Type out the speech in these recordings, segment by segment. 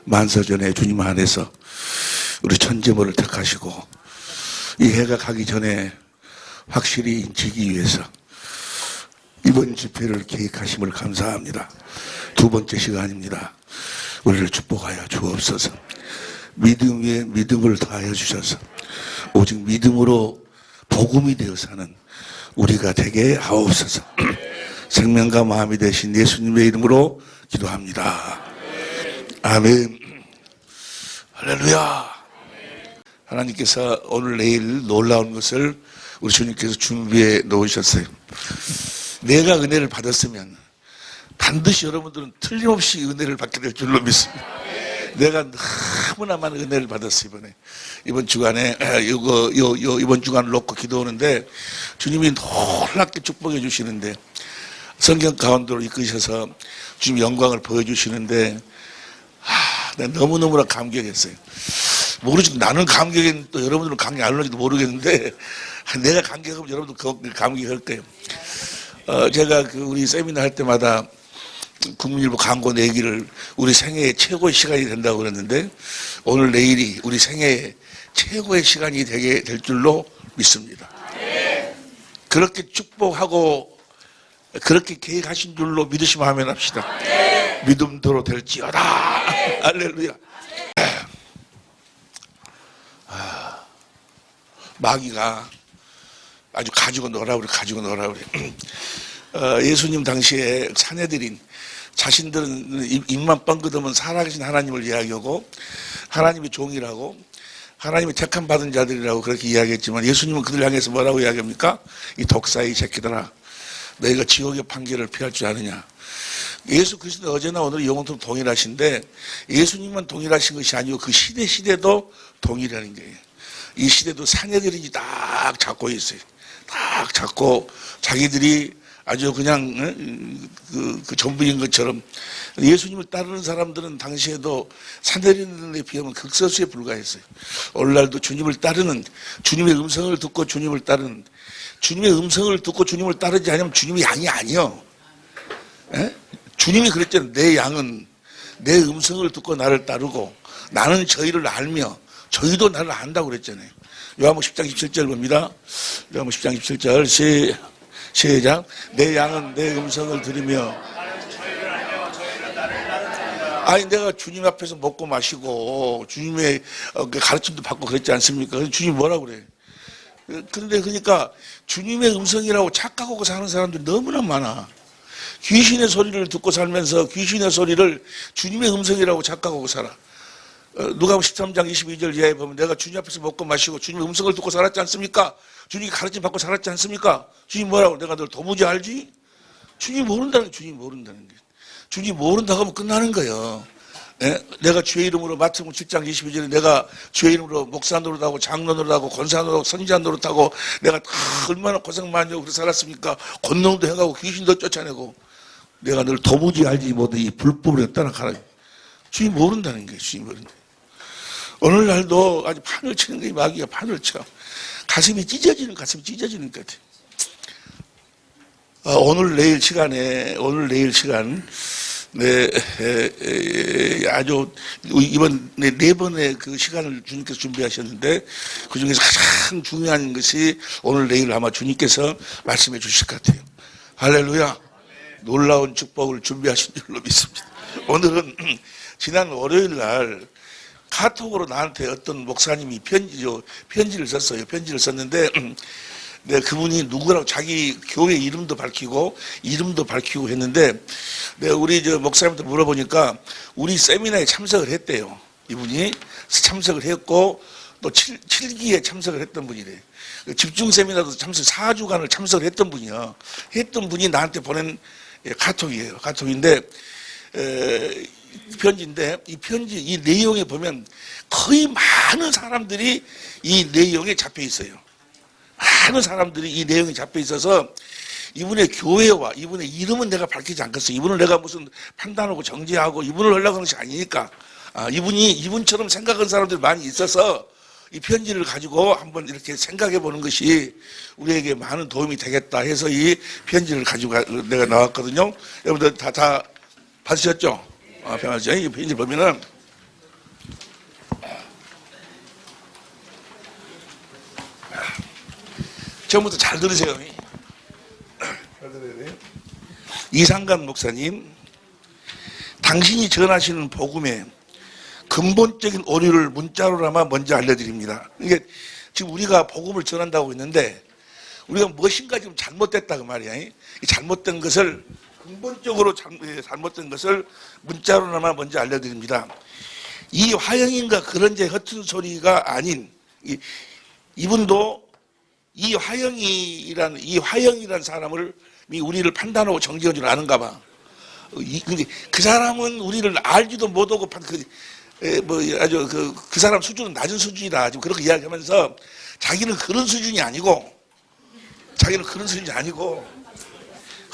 만사전에 주님 안에서 우리 천재모를 택하시고 이 해가 가기 전에 확실히 인치기 위해서 이번 집회를 계획하심을 감사합니다. 두 번째 시간입니다. 우리를 축복하여 주옵소서. 믿음 위에 믿음을 더하여 주셔서 오직 믿음으로 복음이 되어 사는 우리가 되게 하옵소서. 생명과 마음이 되신 예수님의 이름으로 기도합니다. 아멘. 할렐루야. 하나님께서 오늘 내일 놀라운 것을 우리 주님께서 준비해 놓으셨어요. 내가 은혜를 받았으면 반드시 여러분들은 틀림없이 은혜를 받게 될 줄로 믿습니다. 내가 너무나 많은 은혜를 받았어요. 이번 주간에 이번 주간을 놓고 기도하는데 주님이 놀랍게 축복해 주시는데 성경 가운데로 이끄셔서 주님 영광을 보여주시는데 내가 너무너무나 감격했어요. 모르지, 나는 감격했는데 또 여러분들은 감격 안 올는지도 모르겠는데 내가 감격하면 여러분도 감격할 거예요. 제가 우리 세미나 할 때마다 국민일보 광고 내기를 우리 생애의 최고의 시간이 된다고 그랬는데 오늘 내일이 우리 생애의 최고의 시간이 되게 될 줄로 믿습니다. 그렇게 축복하고 그렇게 계획하신 줄로 믿으시면 하면 합시다. 믿음대로 될지어다. 할렐루야. 마귀가 아주 가지고 놀아 그래. 예수님 당시에 사내들인 자신들은 입만 뻥긋으면 살아계신 하나님을 이야기하고 하나님의 종이라고 하나님의 택함 받은 자들이라고 그렇게 이야기했지만 예수님은 그들 향해서 뭐라고 이야기합니까? 이 독사의 새끼들아, 너희가 지옥의 판결을 피할 줄 아느냐. 예수 그리스도 어제나 오늘 영원토록 동일하신데 예수님만 동일하신 것이 아니고 그 시대도 동일하는 거예요. 이 시대도 사내들이 딱 잡고 있어요. 딱 잡고 자기들이 아주 그냥 그 전부인 것처럼 예수님을 따르는 사람들은 당시에도 사내들에 비하면 극소수에 불과했어요. 오늘날도 주님을 따르는, 주님의 음성을 듣고 주님을 따르는, 주님의 음성을 듣고 주님을 따르지 않으면 주님의 양이 아니요. 주님이 그랬잖아요. 내 양은 내 음성을 듣고 나를 따르고 나는 저희를 알며 저희도 나를 안다고 그랬잖아요. 요한복음 10장 17절 봅니다. 요한복음 10장 17절 시작. 내 양은 내 음성을 들으며. 아니 내가 주님 앞에서 먹고 마시고 주님의 가르침도 받고 그랬지 않습니까? 주님 뭐라고 그래? 그런데 그러니까 주님의 음성이라고 착각하고 사는 사람들이 너무나 많아. 귀신의 소리를 듣고 살면서 귀신의 소리를 주님의 음성이라고 착각하고 살아. 누가복음 13장 22절 이하에 보면 내가 주님 앞에서 먹고 마시고 주님의 음성을 듣고 살았지 않습니까? 주님이 가르침 받고 살았지 않습니까? 주님 뭐라고? 내가 널 도무지 알지? 주님 모른다는 게 주님 모른다는 게. 주님 모른다고 하면 끝나는 거예요. 내가 주의 이름으로 마태복음 7장 22절에 내가 주의 이름으로 목사 노릇하고 장로 노릇하고 권사 노릇하고 선지자 노릇하고 내가 얼마나 고생 많이 하고 그렇게 살았습니까? 권능도 해가고 귀신도 쫓아내고 내가 널 도무지 알지 못해 이 불법으로 따라가라. 주님 모른다는 거예요. 주님 모른다. 오늘날도 아주 판을 치는 거예요. 마귀가 판을 쳐. 가슴이 찢어지는 것 같아. 오늘 내일 시간 아주 이번 네 번의 그 시간을 주님께서 준비하셨는데 그 중에서 가장 중요한 것이 오늘 내일 아마 주님께서 말씀해 주실 것 같아요. 할렐루야. 놀라운 축복을 준비하신 줄로 믿습니다. 오늘은 지난 월요일 날 카톡으로 나한테 어떤 목사님이 편지를 썼어요. 편지를 썼는데 그분이 누구라고 자기 교회 이름도 밝히고 했는데 내가 우리 목사님한테 물어보니까 우리 세미나에 참석을 했대요. 이분이 참석을 했고 또 7기에 참석을 했던 분이래. 집중 세미나도 4주간을 참석을 했던 분이요. 했던 분이 나한테 보낸 카톡이에요. 카톡인데 편지인데 이 내용에 보면 거의 많은 사람들이 이 내용에 잡혀 있어요. 많은 사람들이 이 내용에 잡혀 있어서 이분의 교회와 이분의 이름은 내가 밝히지 않겠어. 이분을 내가 무슨 판단하고 정죄하고 이분을 하려고 하는 것이 아니니까 이분처럼 생각하는 사람들이 많이 있어서 이 편지를 가지고 한번 이렇게 생각해 보는 것이 우리에게 많은 도움이 되겠다 해서 이 편지를 가지고 내가 나왔거든요. 여러분들 다 받으셨죠? 평하죠. 이 편지 보면은 전부터 잘 들으세요. 잘 들어야 돼요. 이상관 목사님, 당신이 전하시는 복음에 근본적인 오류를 문자로나마 먼저 알려드립니다. 이게 지금 우리가 복음을 전한다고 했는데 우리가 무엇인가 지금 잘못됐다 그 말이야. 이 잘못된 것을 근본적으로 잘못된 것을 문자로나마 먼저 알려드립니다. 이 화영인가 그런 제 허튼 소리가 아닌 이분도 이 화영이란 사람을 우리를 판단하고 정죄한 줄 아는가 봐. 근데 그 사람은 우리를 알지도 못하고 아주 그 사람 수준은 낮은 수준이다. 지금 그렇게 이야기하면서 자기는 그런 수준이 아니고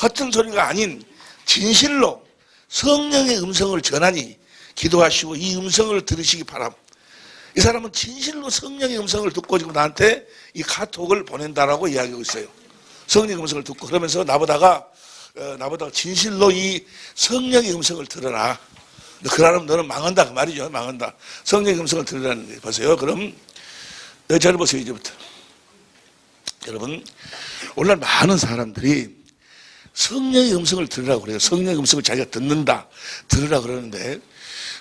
허튼 소리가 아닌 진실로 성령의 음성을 전하니 기도하시고 이 음성을 들으시기 바랍니다. 이 사람은 진실로 성령의 음성을 듣고 지금 나한테 이 카톡을 보낸다라고 이야기하고 있어요. 성령의 음성을 듣고 그러면서 나보다가 진실로 이 성령의 음성을 들어라. 그러면 너는 망한다 그 말이죠. 망한다. 성령의 음성을 들으라는 거 보세요. 그럼 잘 보세요. 이제부터. 여러분, 오늘날 많은 사람들이 성령의 음성을 들으라고 그래요. 성령의 음성을 자기가 들으라 그러는데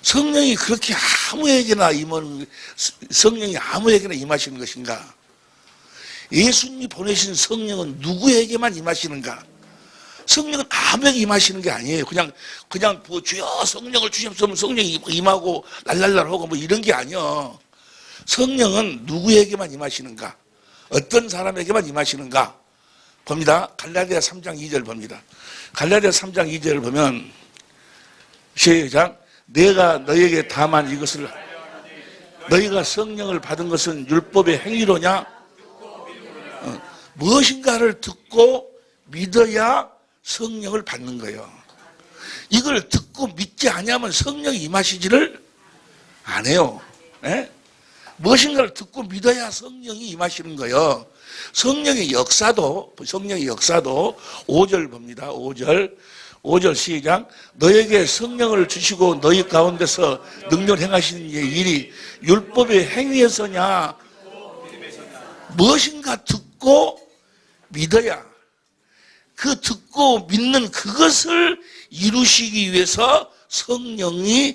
성령이 그렇게 성령이 아무에게나 임하시는 것인가? 예수님이 보내신 성령은 누구에게만 임하시는가? 성령은 아무에게 임하시는 게 아니에요. 그냥 뭐 주여 성령을 주시면 성령이 임하고 랄랄랄 하고 뭐 이런 게 아니야. 성령은 누구에게만 임하시는가? 어떤 사람에게만 임하시는가? 봅니다. 갈라디아 3장 2절 봅니다. 갈라디아 3장 2절을 보면 시작. 내가 너에게 다만 이것을 너희가 성령을 받은 것은 율법의 행위로냐? 무엇인가를 듣고 믿어야 성령을 받는 거예요. 이걸 듣고 믿지 않으면 성령이 임하시지를 안 해요. 에? 무엇인가를 듣고 믿어야 성령이 임하시는 거예요. 성령의 역사도 5절 봅니다. 5절 시작. 너에게 성령을 주시고 너희 가운데서 능력 행하시는 일이 율법의 행위에서냐? 무엇인가 듣고 믿어야 그 듣고 믿는 그것을 이루시기 위해서 성령을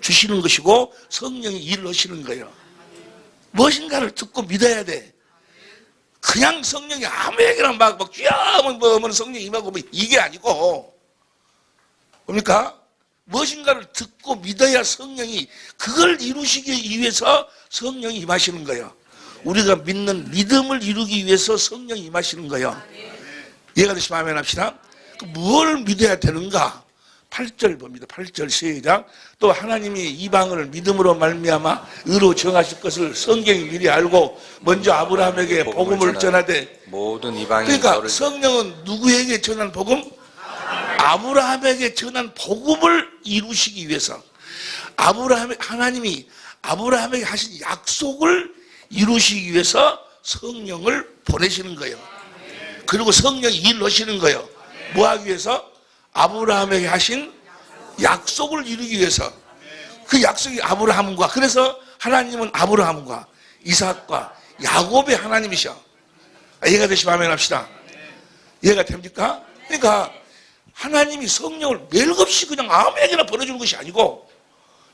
주시는 것이고 성령이 일을 하시는 거예요. 무엇인가를 듣고 믿어야 돼. 그냥 성령이 아무에게나 막 쥐어하면 뭐 성령이 임하고 뭐 이게 아니고 뭡니까? 무엇인가를 듣고 믿어야 성령이 그걸 이루시기 위해서 성령이 임하시는 거예요. 우리가 믿는 믿음을 이루기 위해서 성령이 임하시는 거예요. 이해가 되시면 아멘 합시다. 뭘 믿어야 되는가? 8절 봅니다. 8절 시작. 또 하나님이 이방을 믿음으로 말미암아 의로 정하실 것을 성경이 미리 알고 먼저 아브라함에게 복음을 전하되 모든 이방인 그러니까 성령은 누구에게 전한 복음? 아브라함에게 전한 복음을 이루시기 위해서 하나님이 아브라함에게 하신 약속을 이루시기 위해서 성령을 보내시는 거예요. 그리고 성령이 일을 하시는 거예요. 뭐 하기 위해서? 아브라함에게 하신 약속을 이루기 위해서. 그 약속이 아브라함과 그래서 하나님은 아브라함과 이삭과 야곱의 하나님이셔. 이해가 되시면 아멘 합시다. 이해가 됩니까? 그러니까 하나님이 성령을 멜없이 그냥 아무에게나 보내주는 것이 아니고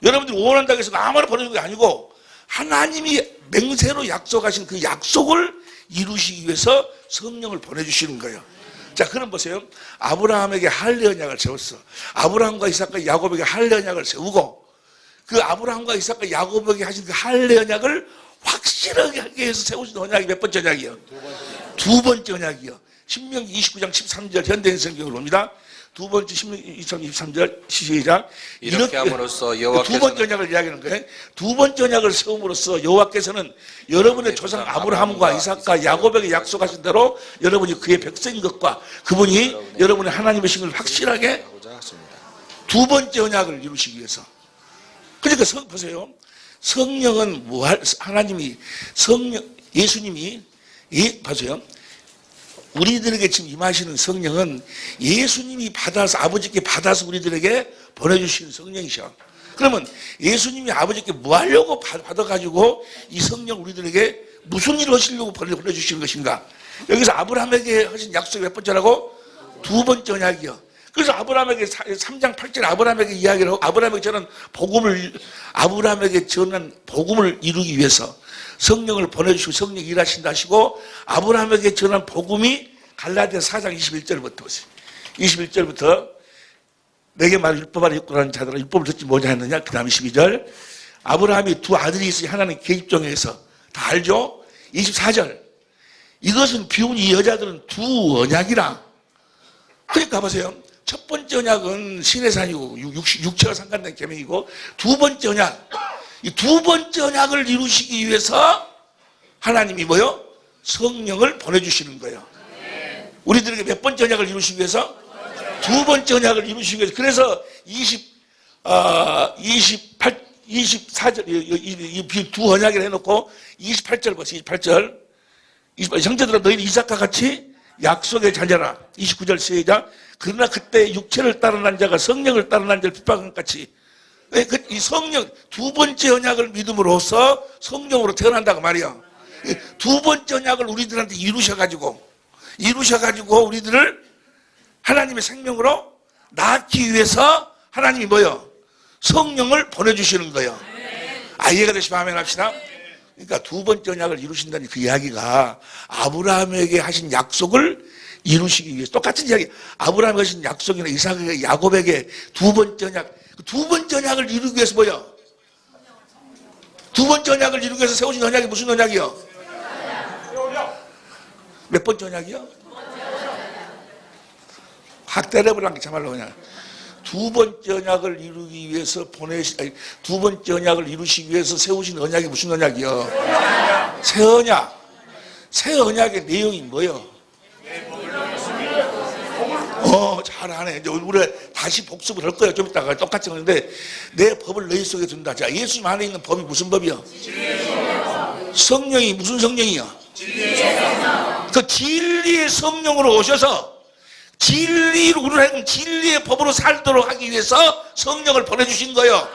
여러분들이 원한다고 해서 아무나 보내주는 게 아니고 하나님이 맹세로 약속하신 그 약속을 이루시기 위해서 성령을 보내주시는 거예요. 자, 그럼 보세요. 아브라함에게 할례 언약을 세웠어. 아브라함과 이삭과 야곱에게 할례 언약을 세우고 그 아브라함과 이삭과 야곱에게 하신 그 할례 언약을 확실하게 해서 세우신 언약이 몇 번째 언약이요? 두 번째 언약이요. 신명기 29장 13절 현대인 성경을 봅니다. 두 번째 신명기 23절 시작. 이렇게 함으로써 여호와께서는 두 번째 언약을 이야기하는 거예요. 두 번째 언약을 세움으로써 여호와께서는 여러분의 조상 아브라함과 이삭과 야곱에게 약속하신 대로 여러분이 그의 백성인 것과 그분이 여러분의 하나님이신 걸 확실하게 두 번째 언약을 이루시기 위해서. 그러니까 보세요. 성령은 예수님이 보세요. 우리들에게 지금 임하시는 성령은 예수님이 아버지께 받아서 우리들에게 보내주시는 성령이셔. 그러면 예수님이 아버지께 뭐 하려고 받아가지고 이 성령 우리들에게 무슨 일을 하시려고 보내주시는 것인가? 여기서 아브라함에게 하신 약속이 몇 번째라고? 두 번째 언약이요. 그래서 아브라함에게 3장 8절 아브라함에게 이야기를 하고 아브라함에게 전한 복음을 이루기 위해서 성령을 보내주시고 성령이 일하신다 하시고 아브라함에게 전한 복음이 갈라디아 4장 21절부터 보세요. 21절부터 내게 말을 율법하라 율법하는 자들아 율법을 듣지 못하였느냐. 그 다음 22절 아브라함이 두 아들이 있으니 하나는 계집종에서 다 알죠. 24절 이것은 비운 이 여자들은 두 언약이라. 그러니까 보세요. 첫 번째 언약은 시내산이고 육체와 상관된 계명이고 두 번째 언약 이 두 번째 언약을 이루시기 위해서 하나님이 뭐요? 성령을 보내주시는 거예요. 우리들에게 몇 번째 언약을 이루시기 위해서? 두 번째 언약을 이루시기 위해서. 그래서 24절 이 두 언약을 해놓고 28절 보세요. 28절 형제들아 너희는 이삭과 같이 약속의 자녀라. 29절 시작. 그러나 그때 육체를 따르는 자가 성령을 따르는 자를 핍박한 같이 이 성령 두 번째 언약을 믿음으로써 성령으로 태어난다고 말이야. 두 번째 언약을 우리들한테 이루셔가지고 우리들을 하나님의 생명으로 낳기 위해서 하나님이 뭐요? 성령을 보내주시는 거예요. 이해가 되시면 아멘 합시다. 그러니까 두 번째 언약을 이루신다는 그 이야기가 아브라함에게 하신 약속을 이루시기 위해서 똑같은 이야기. 아브라함에게 하신 약속이나 이삭에게 야곱에게 두 번째 언약, 두 번째 언약을 이루기 위해서 뭐요? 두 번째 언약을 이루기 위해서 세우신 언약이 무슨 언약이요? 몇 번째 언약이요? 확 때려버린 게 참말로 그냥. 두 번째 언약을 이루기 위해서 두 번째 언약을 이루시기 위해서 세우신 언약이 무슨 언약이요? 새 언약. 새 언약의 내용이 뭐요? 잘하네. 이제 우리 다시 복습을 할 거예요. 좀 이따가 똑같이 하는데 내 법을 너희 속에 둔다. 자, 예수님 안에 있는 법이 무슨 법이요? 성령이 무슨 성령이요? 그 진리의 성령으로 오셔서 진리로 우리를 진리의 법으로 살도록 하기 위해서 성령을 보내주신 거예요.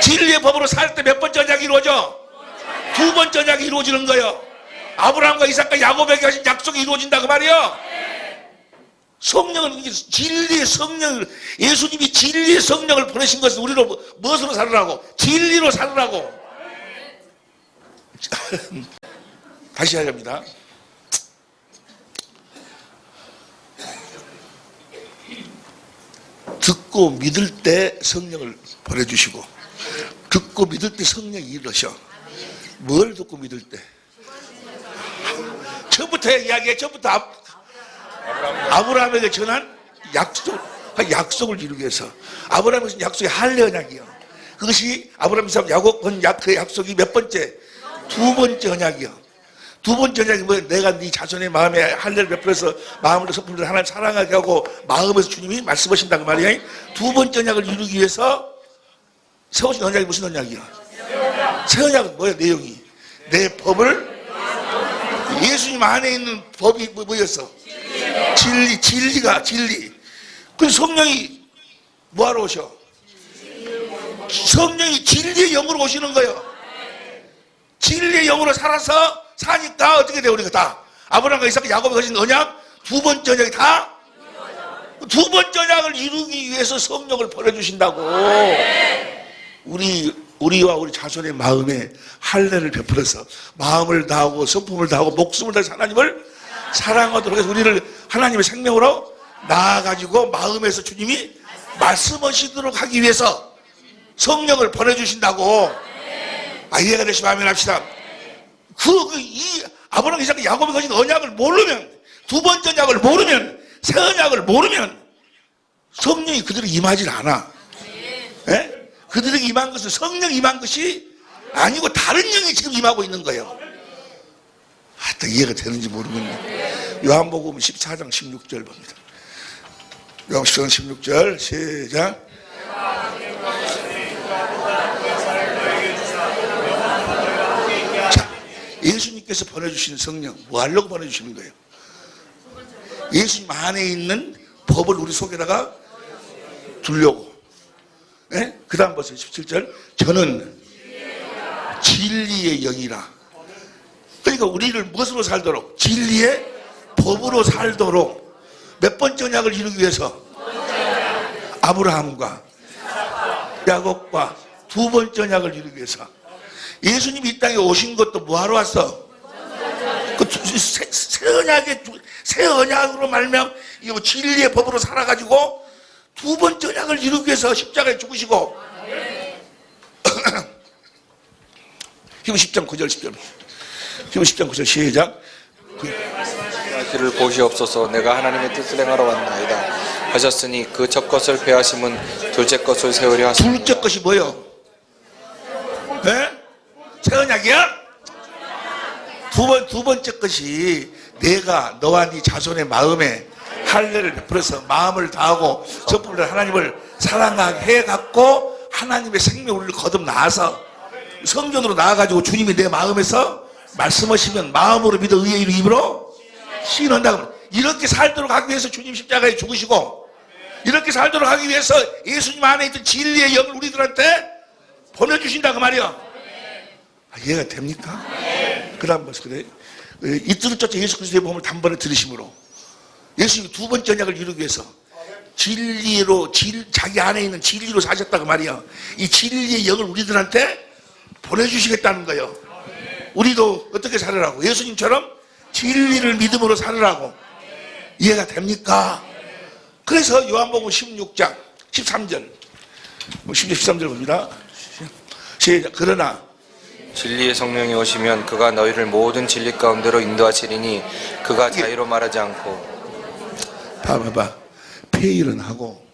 진리의 법으로 살 때 몇 번째 언약이 이루어져? 두 번째 언약이 이루어지는 거예요. 아브라함과 이삭과 야곱에게 하신 약속이 이루어진다 그 말이에요. 성령은 진리의 성령을 예수님이 진리의 성령을 보내신 것은 우리로 무엇으로 살으라고? 진리로 살으라고. 다시 하렵니다. 듣고 믿을 때 성령을 보내주시고 듣고 믿을 때 성령이 일하셔. 뭘 듣고 믿을 때? 처음부터 이야기해. 처음부터 아브라함에게 전한 약속을 이루기 위해서 아브라함의 약속이 할례 언약이요. 그것이 아브라함, 이삭, 야곱 그 약속이 몇 번째? 두 번째 언약이요. 두 번째 언약이 뭐예요? 내가 네 자손의 마음에 할례를 베풀어서 마음으로 성품으로 하나님 사랑하게 하고 마음에서 주님이 말씀하신다 그 말이에요. 두 번째 언약을 이루기 위해서 세우신 언약이 무슨 언약이요? 새 언약은 뭐예요? 내용이 내 법을 예수님 안에 있는 법이 뭐였어? 진리가 진리. 그 성령이 뭐하러 오셔? 성령이 진리의 영으로 오시는 거예요. 진리의 영으로 살아서 사니까 어떻게 돼요? 우리가 다 아브라함과 이삭, 야곱이 가진 언약 두 번째 언약이 다 두 번째 언약을 이루기 위해서 성령을 보내주신다고. 우리와 우리 자손의 마음에 할례를 베풀어서 마음을 다하고 성품을 다하고 목숨을 다해서 하나님을 사랑하도록 해서 우리를 하나님의 생명으로 나아가지고 마음에서 주님이 말씀하시도록 하기 위해서 성령을 보내주신다고. 이해가 되시면 아멘 합시다. 이 아브라함, 이삭, 야곱이 가진 언약을 모르면, 두 번째 언약을 모르면, 새 언약을 모르면 성령이 그들에게 임하지 않아. 예? 그들에게 임한 것은 성령이 임한 것이 아니고 다른 영이 지금 임하고 있는 거예요. 또 이해가 되는지 모르겠네. 요한복음 14장 16절 봅니다. 요한복음 14장 16절 시작. 자, 예수님께서 보내주신 성령 뭐 하려고 보내주시는 거예요? 예수님 안에 있는 법을 우리 속에다가 두려고. 네? 그 다음 보세요. 17절. 저는 진리의 영이라. 그러니까 우리를 무엇으로 살도록? 진리의 법으로 살도록. 몇 번째 언약을 이루기 위해서? 아브라함과 야곱과 두 번째 언약을 이루기 위해서. 예수님이 이 땅에 오신 것도 뭐하러 왔어? 새 언약으로 말미암아 진리의 법으로 살아가지고 두 번째 언약을 이루기 위해서 십자가에 죽으시고. 히브리 10장 9절 10절. 히브리 10장 9절 시작. 그를 보시옵소서. 내가 하나님의 뜻을 행하러 왔나이다 하셨으니 그 첫 것을 폐하심은 둘째 것을 세우려 하시니. 둘째 것이 뭐요? 네? 새 언약이야? 두 번째 것이 내가 너와 네 자손의 마음에 할례를 베풀어서 마음을 다하고 전부를 하나님을 사랑하게 해갖고 하나님의 생명 우리를 거듭 나와서 성전으로 나와가지고 주님이 내 마음에서 말씀하시면 마음으로 믿어 의의 이로 입으로 시인한다고. 이렇게 살도록 하기 위해서 주님 십자가에 죽으시고, 이렇게 살도록 하기 위해서 예수님 안에 있던 진리의 영을 우리들한테 보내주신다 그 말이야. 이해가 됩니까? 그 다음 벌써 그래. 이틀을 쫓아 예수 그리스도의 몸을 단번에 들으심으로 예수님이 두 번째 언약을 이루기 위해서 진리로 자기 안에 있는 진리로 사셨다 그 말이야. 이 진리의 영을 우리들한테 보내주시겠다는 거예요. 우리도 어떻게 살으라고? 예수님처럼 진리를 믿음으로 살으라고. 이해가 됩니까? 그래서 요한복음 16장 13절 13절 봅니다. 시작. 그러나 진리의 성령이 오시면 그가 너희를 모든 진리 가운데로 인도하시리니 그가 자의로 말하지 않고. 봐봐봐. 폐일은 하고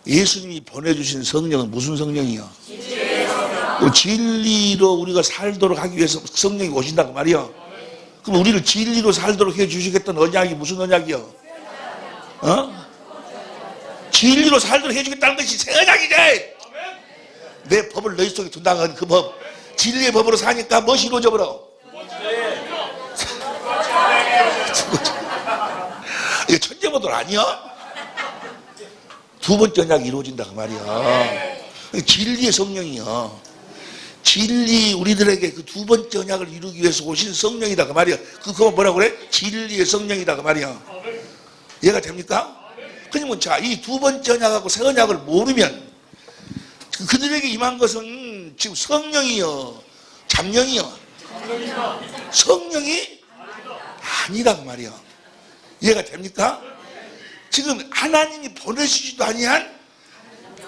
예수님이 보내주신 성령은 무슨 성령이요? 진리로 우리가 살도록 하기 위해서 성령이 오신다고 말이야. 그럼 우리를 진리로 살도록 해주시겠다는 언약이 무슨 언약이요? 진리로 살도록 해주겠다는 것이 새 언약이지. 내 법을 너희 속에 둔다고 한 그 법, 진리의 법으로 사니까 무엇이 이루어져 버려? 이게 천재모들 아니야? 두 번째 언약이 이루어진다 그 말이야. 진리의 성령이야. 진리 우리들에게 그 두 번째 언약을 이루기 위해서 오신 성령이다 그 말이야. 그거 뭐라고 그래? 진리의 성령이다 그 말이야. 이해가 됩니까? 그러면 자, 이 두 번째 언약하고 새 언약을 모르면 그들에게 임한 것은 지금 성령이요, 잠령이요, 성령이 아니다 그 말이야. 이해가 됩니까? 지금 하나님이 보내시지도 아니한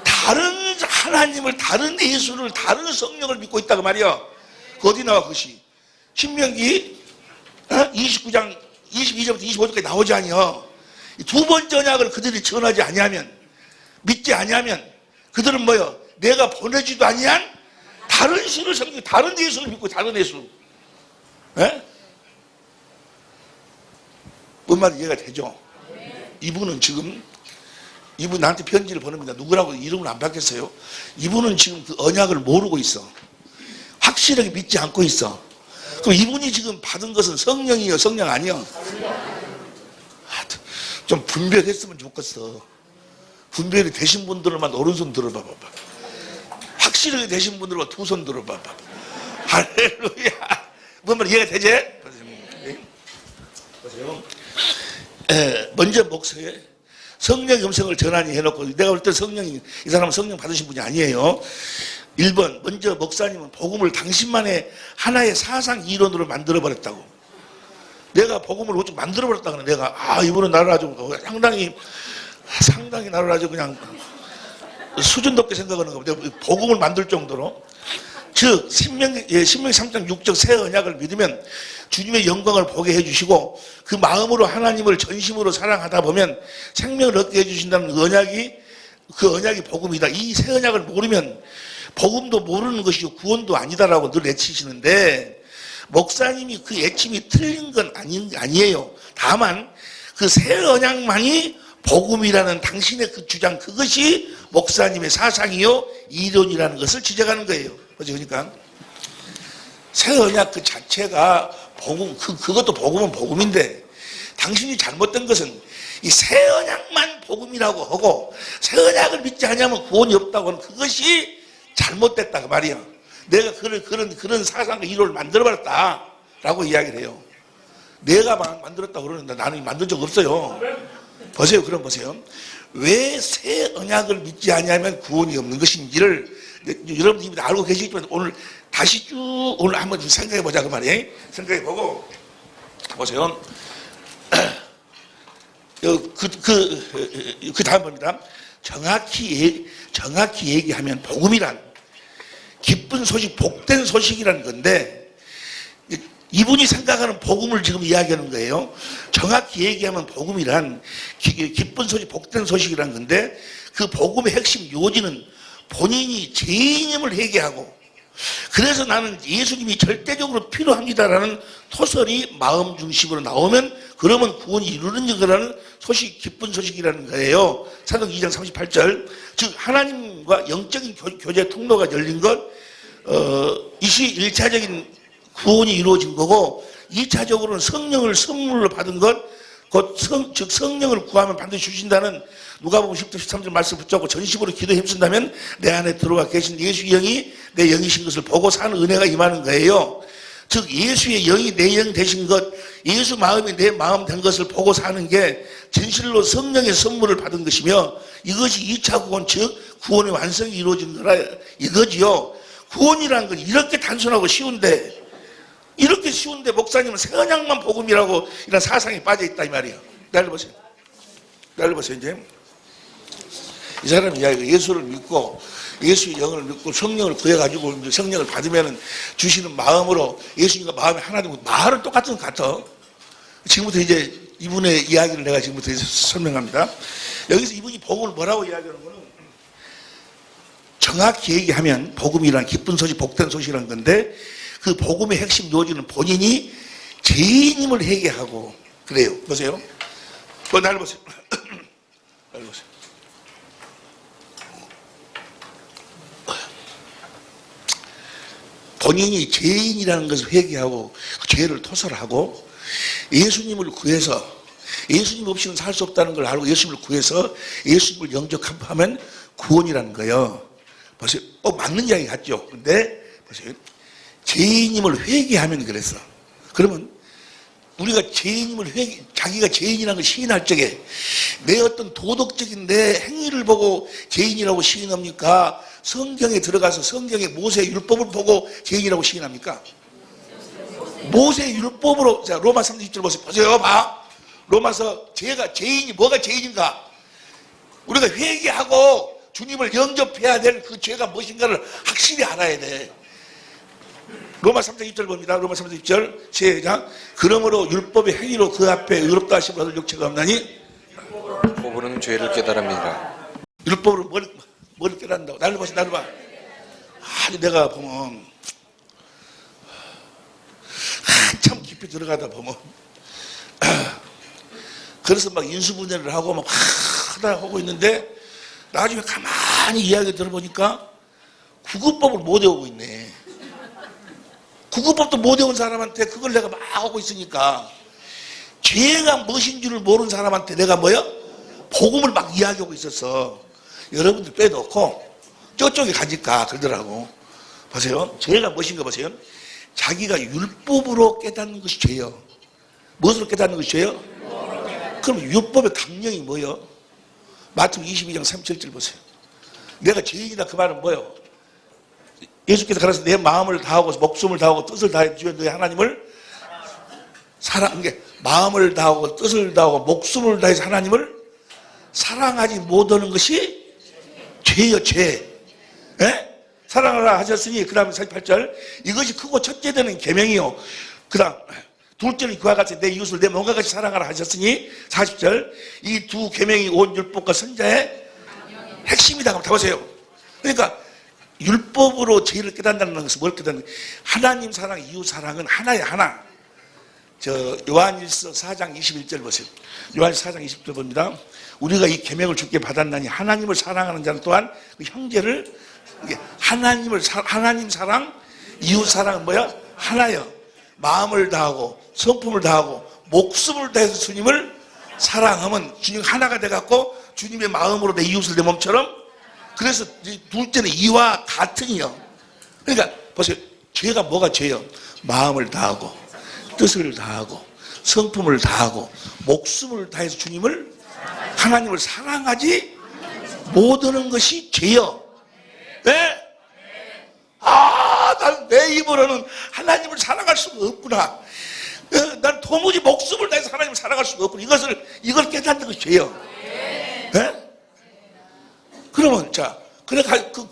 다른 하나님을, 다른 예수를, 다른 성령을 믿고 있다 그 말이야. 그 어디 나와 그것이? 신명기 29장 22절부터 25절까지 나오지 아니요. 두 번째 언약을 그들이 전하지 아니하면, 믿지 아니하면 그들은 뭐요? 내가 보내지도 아니한 다른 신을 섬기고 다른 예수를 믿고 다른 예수. 예? 뭔 말인지 이해가 되죠? 이분은 지금 이분 나한테 편지를 보냅니다. 누구라고 이름을 안 바뀌었어요. 이분은 지금 그 언약을 모르고 있어. 확실하게 믿지 않고 있어. 그럼 이분이 지금 받은 것은 성령이요, 성령 아니요? 좀 분별했으면 좋겠어. 분별이 되신 분들만 오른손 들어봐봐. 확실하게 되신 분들만 두 손 들어봐봐. 할렐루야. 뭔 말 이해가 되지? 보세요. 먼저 목소리에 성령의 음성을 전하니 해놓고, 내가 볼 때 성령이, 이 사람은 성령 받으신 분이 아니에요. 1번, 먼저 목사님은 복음을 당신만의 하나의 사상 이론으로 만들어버렸다고. 내가 복음을 어떻게 만들어버렸다 그래. 내가, 이분은 나를 아주 상당히 나를 아주 그냥 수준 높게 생각하는 겁니다. 복음을 만들 정도로. 즉, 신명기 3장 6절 새 언약을 믿으면 주님의 영광을 보게 해주시고 그 마음으로 하나님을 전심으로 사랑하다 보면 생명을 얻게 해주신다는 그 언약이 복음이다. 이 새 언약을 모르면 복음도 모르는 것이고 구원도 아니다라고 늘 외치시는데, 목사님이 그 외침이 틀린 건 아니에요. 다만 그 새 언약만이 복음이라는 당신의 그 주장, 그것이 목사님의 사상이요 이론이라는 것을 지적하는 거예요. 그러니까 새 언약 그 자체가 복음, 그것도 복음은 복음인데, 당신이 잘못된 것은 이 새 언약만 복음이라고 하고 새 언약을 믿지 않으면 구원이 없다고 하는 그것이 잘못됐다 그 말이야. 내가 그런 사상과 이론을 만들어버렸다. 라고 이야기를 해요. 내가 만들었다고 그러는데 나는 만든 적 없어요. 보세요. 그럼 보세요. 왜 새 언약을 믿지 않냐면 구원이 없는 것인지를 여러분들이 이미 알고 계시지만 오늘 다시 쭉 오늘 한번 좀 생각해 보자 그 말이에요. 생각해 보고 보세요. 그 다음 겁니다. 정확히 얘기하면 복음이란 기쁜 소식, 복된 소식이라는 건데 이분이 생각하는 복음을 지금 이야기하는 거예요. 정확히 얘기하면 복음이란 기쁜 소식, 복된 소식이라는 건데 그 복음의 핵심 요지는 본인이 죄인임을 회개하고 그래서 나는 예수님이 절대적으로 필요합니다라는 토설이 마음 중심으로 나오면 그러면 구원이 이루어지는 거라는 소식, 기쁜 소식이라는 거예요. 사도행 2장 38절. 즉 하나님과 영적인 교제 통로가 열린 것 이시 1차적인 구원이 이루어진 거고 2차적으로는 성령을 선물로 받은 것 즉 성령을 구하면 반드시 주신다는 누가복음 10장 13절 말씀 붙잡고 전심으로 기도에 힘쓴다면 내 안에 들어와 계신 예수의 영이 내 영이신 것을 보고 사는 은혜가 임하는 거예요. 즉 예수의 영이 내 영 되신 것, 예수 마음이 내 마음 된 것을 보고 사는 게 진실로 성령의 선물을 받은 것이며 이것이 2차 구원 즉 구원의 완성이 이루어진 거라 이거지요. 구원이라는 건 이렇게 단순하고 쉬운데 이렇게 쉬운데 목사님은 새 언약만 복음이라고 이런 사상에 빠져있다 이 말이에요. 나를 보세요. 이제 이 사람이 예수를 믿고 예수의 영을 믿고 성령을 구해가지고 성령을 받으면 주시는 마음으로 예수님과 마음이 하나 되고 말은 똑같은 것 같아. 지금부터 이제 이분의 이야기를 내가 지금부터 설명합니다. 여기서 이분이 복음을 뭐라고 이야기하는 거는 정확히 얘기하면 복음이란 기쁜 소식, 복된 소식이라는 건데 그 복음의 핵심 요지는 본인이 죄인임을 회개하고 그래요. 보세요. 나를 보세요. 나를 보세요. 본인이 죄인이라는 것을 회개하고 그 죄를 토설하고 예수님을 구해서 예수님 없이는 살 수 없다는 걸 알고 예수님을 구해서 예수님을 영접하면 구원이라는 거예요. 보세요. 맞는 이야기 같죠? 근데 보세요. 죄인임을 회개하면 그랬어. 그러면 우리가 죄인임을 자기가 죄인이라는 걸 시인할 적에 내 어떤 도덕적인 내 행위를 보고 죄인이라고 시인합니까? 성경에 들어가서 성경의 모세의 율법을 보고 죄인이라고 시인합니까? 모세의 율법으로 자 로마 3장 20절 보세요. 봐. 로마서 죄인이 뭐가 죄인인가? 우리가 회개하고 주님을 영접해야 될 그 죄가 무엇인가를 확실히 알아야 돼. 로마 3장 2절 봅니다. 로마 3장 2절 시작. 그러므로 율법의 행위로 그 앞에 의롭다 하심을 얻을 육체가 없나니 율법으로는 죄를 깨달음이라. 율법으로 뭘 깨닫는다고? 나를 보세요. 나를 봐. 아니 내가 보면 한참 깊이 들어가다 보면 그래서 막 인수분해를 하고 막 하다 하고 있는데 나중에 가만히 이야기 들어보니까 구급법을 못 외우고 있네. 구급법도 못 외운 사람한테 그걸 내가 막 하고 있으니까 죄가 무엇인 줄을 모르는 사람한테 내가 복음을 막 이야기하고 있었어. 여러분들 빼놓고 저쪽에 가니까 그러더라고. 보세요. 죄가 무엇인가 보세요. 자기가 율법으로 깨닫는 것이 죄요. 무엇으로 깨닫는 것이 죄요? 그럼 율법의 강령이 뭐예요? 마태복음 22장 37절 보세요. 내가 죄인이다 그 말은 뭐예요? 예수께서 가라서 내 마음을 다하고 목숨을 다하고 뜻을 다해 주여 너희 하나님을 사랑한 게 마음을 다하고 뜻을 다하고 목숨을 다해서 하나님을 사랑하지 못하는 것이 죄요 죄. 예? 사랑하라 하셨으니 그 다음에 48절 이것이 크고 첫째 되는 계명이요. 그 다음 둘째는 그와 같이 내 이웃을 내 몸과 같이 사랑하라 하셨으니 40절 이 두 계명이 온 율법과 선자의 핵심이다. 다 보세요. 그러니까 율법으로 죄를 깨닫는다는 것은 뭘 깨닫는 거예요? 하나님 사랑, 이웃 사랑은 하나야 하나. 요한일서 4장 21절 보세요. 요한일서 4장 20절 봅니다. 우리가 이 계명을 주께 받았나니 하나님을 사랑하는 자는 또한 그 형제를 하나님 사랑, 이웃 사랑은 뭐야? 하나요. 마음을 다하고 성품을 다하고 목숨을 다해서 주님을 사랑하면 주님 하나가 돼갖고 주님의 마음으로 내 이웃을 내 몸처럼 그래서 둘째는 이와 같으니요. 그러니까 보세요. 죄가 뭐가 죄요? 마음을 다하고 뜻을 다하고 성품을 다하고 목숨을 다해서 주님을 하나님을 사랑하지 못하는 것이 죄요. 네? 난 내 입으로는 하나님을 사랑할 수가 없구나. 난 도무지 목숨을 다해서 하나님을 사랑할 수가 없구나. 이걸 깨닫는 것이 죄요. 네? 그러면 그래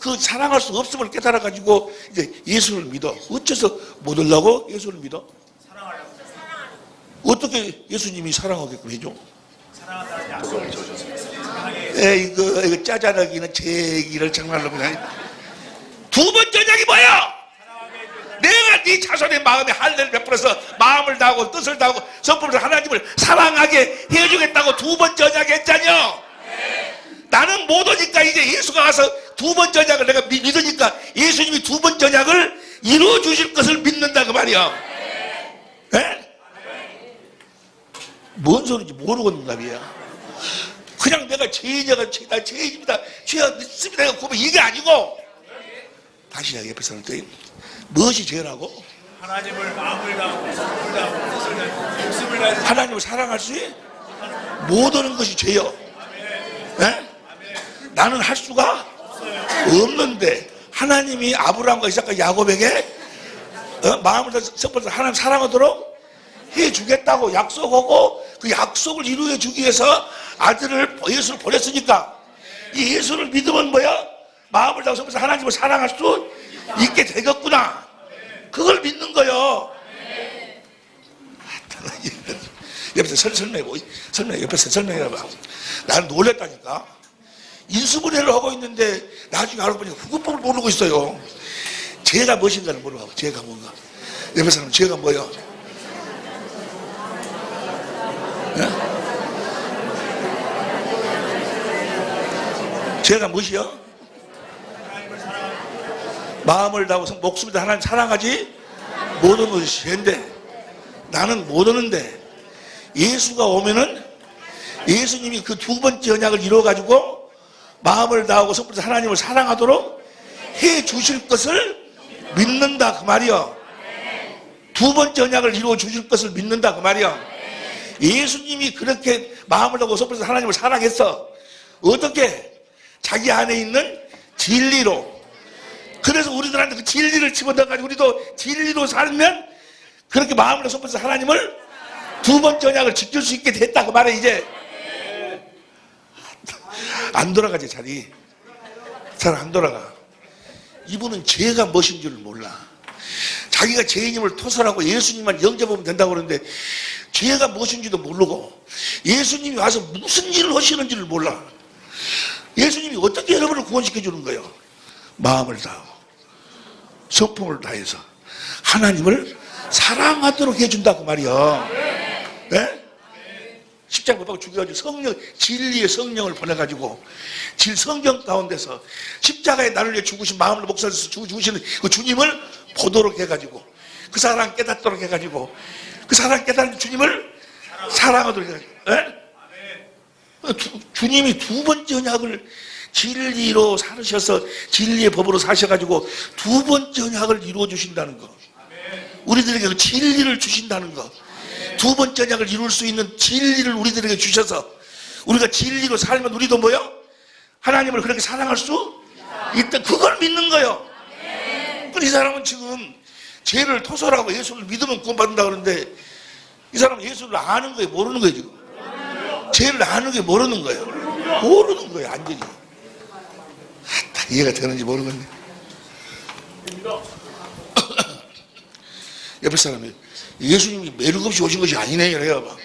그 사랑할 수 없음을 깨달아 가지고 이제 예수를 믿어. 어째서 못 하려고 예수를 믿어? 어떻게 예수님이 사랑하게끔 해줘? 이거 짜잘하기는 제 얘기를 정말로 그냥. 두 번째 언약이 뭐야? 내가 네 자손의 마음에 할례를 베풀어서 마음을 다하고 뜻을 다하고 성품으로 하나님을 사랑하게 해주겠다고 두 번째 언약이 했잖여. 나는 못 오니까 이제 예수가 와서 두 번째 언약을 내가 믿으니까 예수님이 두 번째 언약을 이루어 주실 것을 믿는다 그 말이야. 네? 뭔 소리인지 모르겠는 답이야. 그냥 내가 죄인입니다. 죄가 있습니다. 내가 구분 이게 아니고 다시 옆에 사람 또 무엇이 죄라고? 하나님을 마음을 다하고 성품을 다하고 뜻을 다하고 목숨을 다해서 하나님을 사랑할 수 못하는 것이 죄요. 네? 나는 할 수가 없는데 하나님이 아브라함과 이삭과 야곱에게 마음을 다해서 성품을 다해서 하나님 사랑하도록 해주겠다고 약속하고 그 약속을 이루어 주기 위해서 아들을 예수를 보냈으니까 이 예수를 믿으면 뭐야? 마음을 다해서 하나님을 사랑할 수 있게 되겠구나. 그걸 믿는 거요. 옆에서 옆에서 설명해봐. 나는 놀랬다니까. 인수분해를 하고 있는데 나중에 알고 보니까 후근법을 모르고 있어요. 죄가 무엇인가를 모르고. 죄가 뭔가. 옆에 사람은 죄가 뭐예요? 네? 죄가 무엇이요? 마음을 다하고 목숨을 다해 하나님 사랑하지 못하는 것이 죄인데 나는 못하는데 예수가 오면은 예수님이 그 두 번째 언약을 이루어가지고 마음을 다하고 성품을 다해 하나님을 사랑하도록 해 주실 것을 믿는다 그 말이요. 두 번째 언약을 이루어 주실 것을 믿는다 그 말이요. 예수님이 그렇게 마음을 다하고 성품을 다해 하나님을 사랑했어. 어떻게? 자기 안에 있는 진리로. 그래서 우리들한테 그 진리를 집어넣어가지고 우리도 진리로 살면 그렇게 마음으로 성품에서 하나님을 두 번째 언약을 지킬 수 있게 됐다 그 말에 이제 안 돌아가지 자리. 잘 안 돌아가. 이분은 죄가 무엇인 줄 몰라. 자기가 죄인임을 토설하고 예수님만 영접하면 된다고 그러는데 죄가 무엇인지도 모르고 예수님이 와서 무슨 일을 하시는지를 몰라. 예수님이 어떻게 여러분을 구원시켜 주는 거예요? 마음을 다하고 성품을 다해서 하나님을 사랑하도록 해준다고 말이야. 네? 십자가 못 박고 죽여가지고 진리의 성령을 보내가지고 성경 가운데서 십자가에 나를 위해 죽으신 마음을 목사에서 죽으시는 그 주님을 보도록 해가지고 그 사랑 깨닫도록 해가지고 그 사랑 깨닫는 주님을 사랑하도록 해가지고 네? 주님이 두 번째 언약을 진리로 살으셔서 진리의 법으로 사셔가지고 두 번째 언약을 이루어 주신다는 거. 우리들에게 그 진리를 주신다는 거. 두 번째 언약을 이룰 수 있는 진리를 우리들에게 주셔서 우리가 진리로 살면 우리도 뭐요? 하나님을 그렇게 사랑할 수 있다. 그걸 믿는 거예요. 이 사람은 지금 죄를 토설하고 예수를 믿으면 구원받는다 그러는데 이 사람은 예수를 아는 거예요? 모르는 거예요 지금? 죄를 아는 게 모르는 거예요. 모르는 거예요 완전히. 다 이해가 되는지 모르겠네. 옆에 사람이 예수님이 매력 없이 오신 것이 아니네 이래요.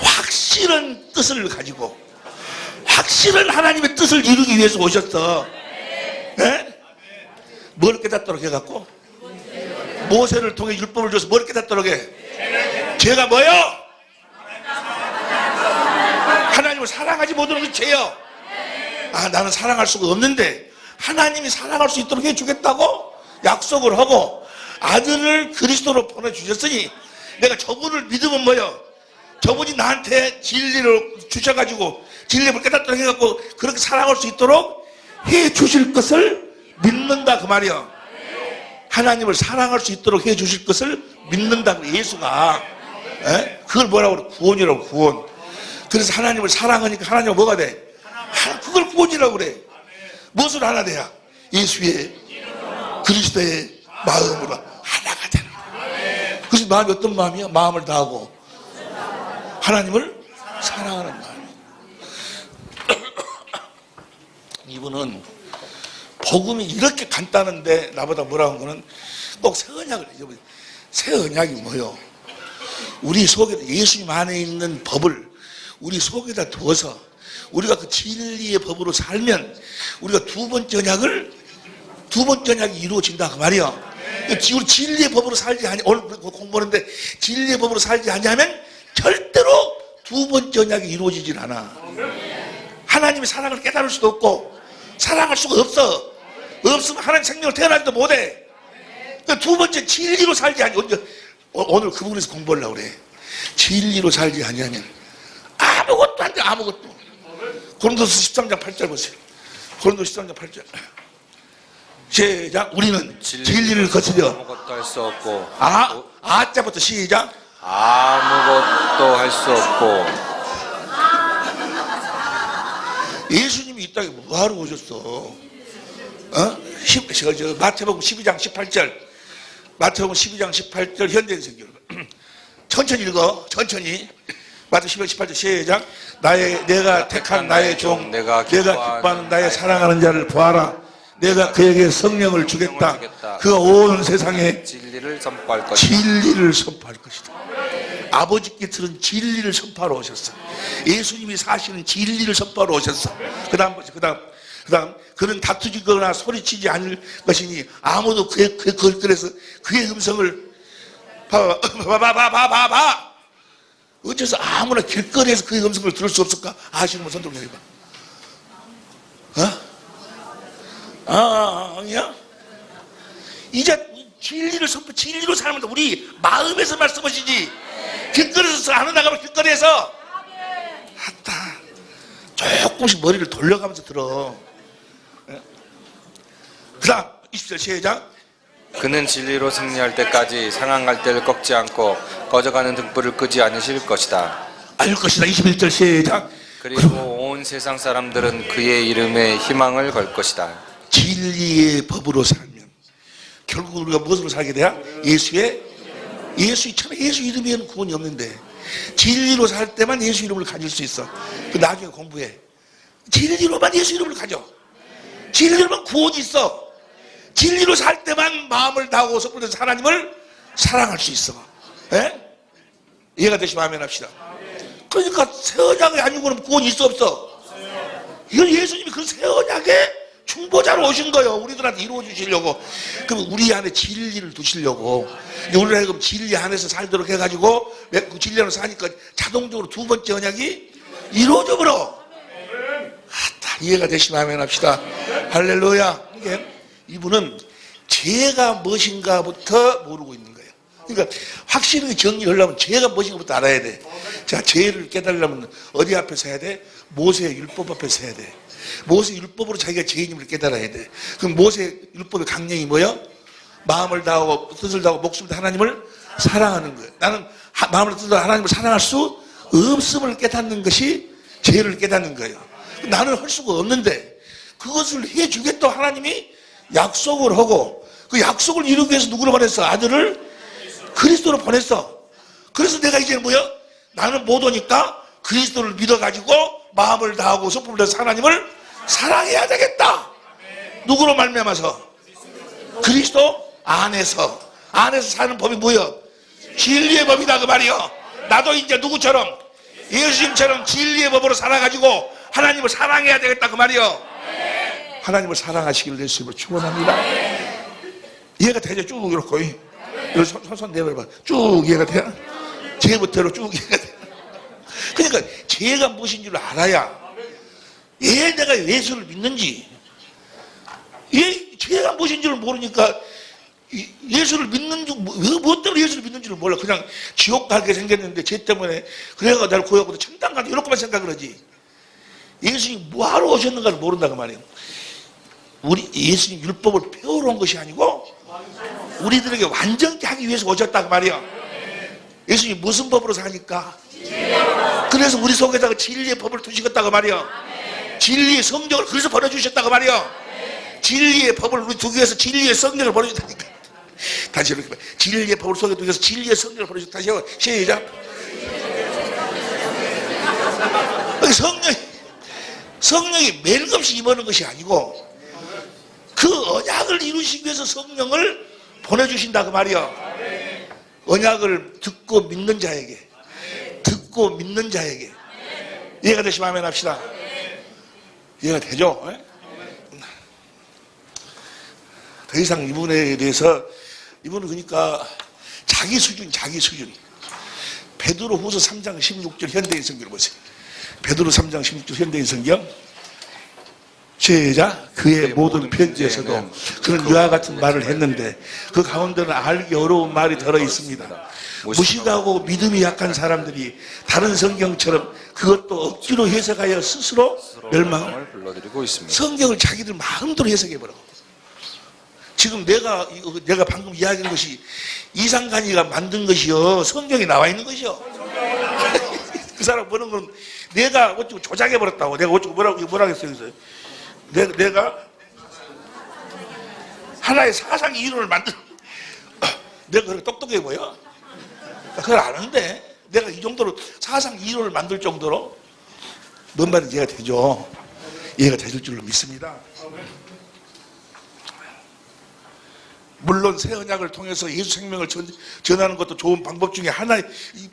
확실한 뜻을 가지고 확실한 하나님의 뜻을 이루기 위해서 오셨어. 네? 뭘 깨닫도록 해갖고 모세를 통해 율법을 줘서 뭘 깨닫도록 해? 죄가 뭐요? 하나님을 사랑하지 못하는 게 죄요. 나는 사랑할 수가 없는데 하나님이 사랑할 수 있도록 해주겠다고 약속을 하고 아들을 그리스도로 보내주셨으니 내가 저분을 믿으면 뭐요? 저분이 나한테 진리를 주셔가지고 진리를 깨닫도록 해갖고 그렇게 사랑할 수 있도록 해주실 것을 믿는다 그 말이요. 하나님을 사랑할 수 있도록 해 주실 것을 믿는다고 예수가. 그걸 뭐라고 그래? 구원이라고, 구원. 그래서 하나님을 사랑하니까 하나님은 뭐가 돼? 그걸 구원이라고 그래. 무엇으로 하나 돼야? 예수의 그리스도의 마음으로 하나가 되는 거야. 그래서 마음이 어떤 마음이야? 마음을 다하고 하나님을 사랑하는 마음. 이분은 복음이 이렇게 간단한데 나보다 뭐라고 한 거는 꼭 새 언약을 잊어버려. 새 언약이 뭐요? 우리 속에 예수님 안에 있는 법을 우리 속에다 두어서 우리가 그 진리의 법으로 살면 우리가 두 번째 언약이 이루어진다 그 말이야. 우리 진리의 법으로 살지 아니, 오늘 공부하는데 진리의 법으로 살지 아니하면 절대로 두 번째 언약이 이루어지질 않아. 하나님의 사랑을 깨달을 수도 없고 사랑할 수가 없어. 없으면 하나님 생명을 태어나지도 못해. 그러니까 두 번째 진리로 살지 아니. 오늘 그 부분에서 공부하려고 그래. 진리로 살지 아니하면 아무것도 안 돼. 아무것도. 고린도서 13장 8절 보세요. 고린도서 13장 8절. 시작. 우리는 진리를 거스려 아무것도 할 수 없고 아자부터 시작. 아무것도 할 수 없고. 예수님이 이 땅에 뭐하러 오셨어? 마태복음 12장 18절. 마태복음 12장 18절 현대인생기로. 천천히 읽어. 천천히. 마태복음 12장 18절 시작. 내가 택한 나의 종, 내가 기뻐하는 나의 사랑하는 자를 보아라. 내가 그에게 성령을 주겠다. 그가 온 세상에 진리를 선포할 것이다. 진리를 선포할 것이다. 아버지께 들은 진리를 선포하러 오셨어. 예수님이 사시는 진리를 선포하러 오셨어. 그 다음 그는 다투지거나 소리치지 않을 것이니 아무도 그의 걸거에서 그의 음성을 봐봐. 어째서 아무나 길거리에서 그의 음성을 들을 수 없을까? 아시는 분 손 들고 해봐. 야? 이제 진리로 살면 우리 마음에서 말씀하시지. 길거리에서 안 나가면 길거리에서 하다 조금씩 머리를 돌려가면서 들어. 그 다음 20절 시작. 그는 진리로 승리할 때까지 상한 갈대를 꺾지 않고 꺼져가는 등불을 끄지 않으실 것이다. 알 것이다. 21절 시작. 그리고 온 세상 사람들은 그의 이름에 희망을 걸 것이다. 진리의 법으로 살면 결국 우리가 무엇으로 살게 돼야? 예수 이름에는 구원이 없는데 진리로 살 때만 예수 이름을 가질 수 있어. 그 나중에 공부해. 진리로만 예수 이름을 가져. 진리로만 구원이 있어. 진리로 살 때만 마음을 다하고 섣불려서 하나님을 사랑할 수 있어. 이해가 되시면 아멘 합시다. 그러니까 새 언약이 아니고는 구원이 있어 없어? 이건 예수님이 그 새 언약에 중보자로 오신 거예요. 우리들한테 이루어 주시려고. 그럼 우리 안에 진리를 두시려고. 우리가 그럼 진리 안에서 살도록 해가지고 그 진리 안에서 사니까 자동적으로 두 번째 언약이 이루어져 버려. 다 이해가 되시면 아멘 합시다. 할렐루야. 이분은 죄가 무엇인가부터 모르고 있는 거예요. 그러니까 확실하게 정리하려면 죄가 무엇인가부터 알아야 돼. 자, 죄를 깨달으려면 어디 앞에서 해야 돼? 모세의 율법 앞에서 해야 돼. 모세 율법으로 자기가 죄인임을 깨달아야 돼. 그럼 모세 율법의 강령이 뭐야? 마음을 다하고 뜻을 다하고 목숨을 다하고 하나님을 사랑하는 거예요. 나는 마음을 뜻을 다하고 하나님을 사랑할 수 없음을 깨닫는 것이 죄를 깨닫는 거예요. 나는 할 수가 없는데 그것을 해주겠다 하나님이 약속을 하고 그 약속을 이루기 위해서 누구를 보냈어? 아들을 그리스도로 보냈어. 그래서 내가 이제 뭐야? 나는 못 오니까 그리스도를 믿어가지고 마음을 다하고 소품을 다해서 하나님을 사랑해야 되겠다. 누구로 말미암아서? 그리스도 안에서 사는 법이 뭐야? 진리의 법이다 그 말이요. 나도 이제 누구처럼? 예수님처럼 진리의 법으로 살아가지고 하나님을 사랑해야 되겠다 그 말이요. 하나님을 사랑하시기를 예수님으로 축원합니다. 이해가 되죠? 쭉 이렇게 손 내밀어봐. 쭉 이해가 돼요? 죄부터로 쭉 이해가 돼요. 그러니까 죄가 무엇인 줄 알아야 내가 예수를 믿는지, 죄가 무엇인 줄 모르니까 예수를 믿는 줄, 무엇 때문에 예수를 믿는 줄을 몰라. 그냥 지옥 가게 생겼는데 죄 때문에 그래가 날 구하고도 천당 가도 이렇게만 생각을 하지. 예수님이 뭐하러 오셨는가를 모른다고 말이에요. 우리 예수님 율법을 배우러 온 것이 아니고 우리들에게 완전히 하기 위해서 오셨다고 말이야. 예수님 무슨 법으로 사니까? 그래서 우리 속에다가 진리의 법을 두시겠다고 말이야. 진리의 성경을 그래서 보내주셨다고 말이야. 진리의 법을 우리 두기 위해서 진리의 성경을 보내주셨다니까. 다시 이렇게 말. 진리의 법을 속에 두기 위해서 진리의 성경을 보내주셨다. 다시 해봐. 시작. 성령이 멜없이 임하는 것이 아니고 그 언약을 이루시기 위해서 성령을 보내주신다 그 말이야. 언약을 듣고 믿는 자에게, 듣고 믿는 자에게. 이해가 되시면 아멘 합시다. 이해가 되죠? 더 이상 이분에 대해서, 이분은 그러니까 자기 수준. 베드로 후서 3장 16절 현대인 성경을 보세요. 베드로 3장 16절 현대인 성경. 시작. 그의 모든 편지에서도 그런 이와 같은 말을 했는데 그 가운데는 알기 어려운 말이 들어 있습니다. 무식하고 믿음이 약한 사람들이 다른 성경처럼 그것도 억지로 해석하여 스스로 멸망을 불러들이고 있습니다. 성경을 자기들 마음대로 해석해버려. 지금 내가 방금 이야기한 것이 이상간이가 만든 것이요, 성경에 나와 있는 것이요. 그 사람 보는 건 내가 어쩌고 조작해버렸다고. 내가 어쩌고 뭐라고 했어요. 내가 하나의 사상 이론을 내가 그렇게 똑똑해 보여? 그걸 아는데 내가 이 정도로 사상 이론을 만들 정도로 뭔 말인지 이해가 되죠? 이해가 되실 줄로 믿습니다. 물론 새 언약을 통해서 예수 생명을 전하는 것도 좋은 방법 중에 하나.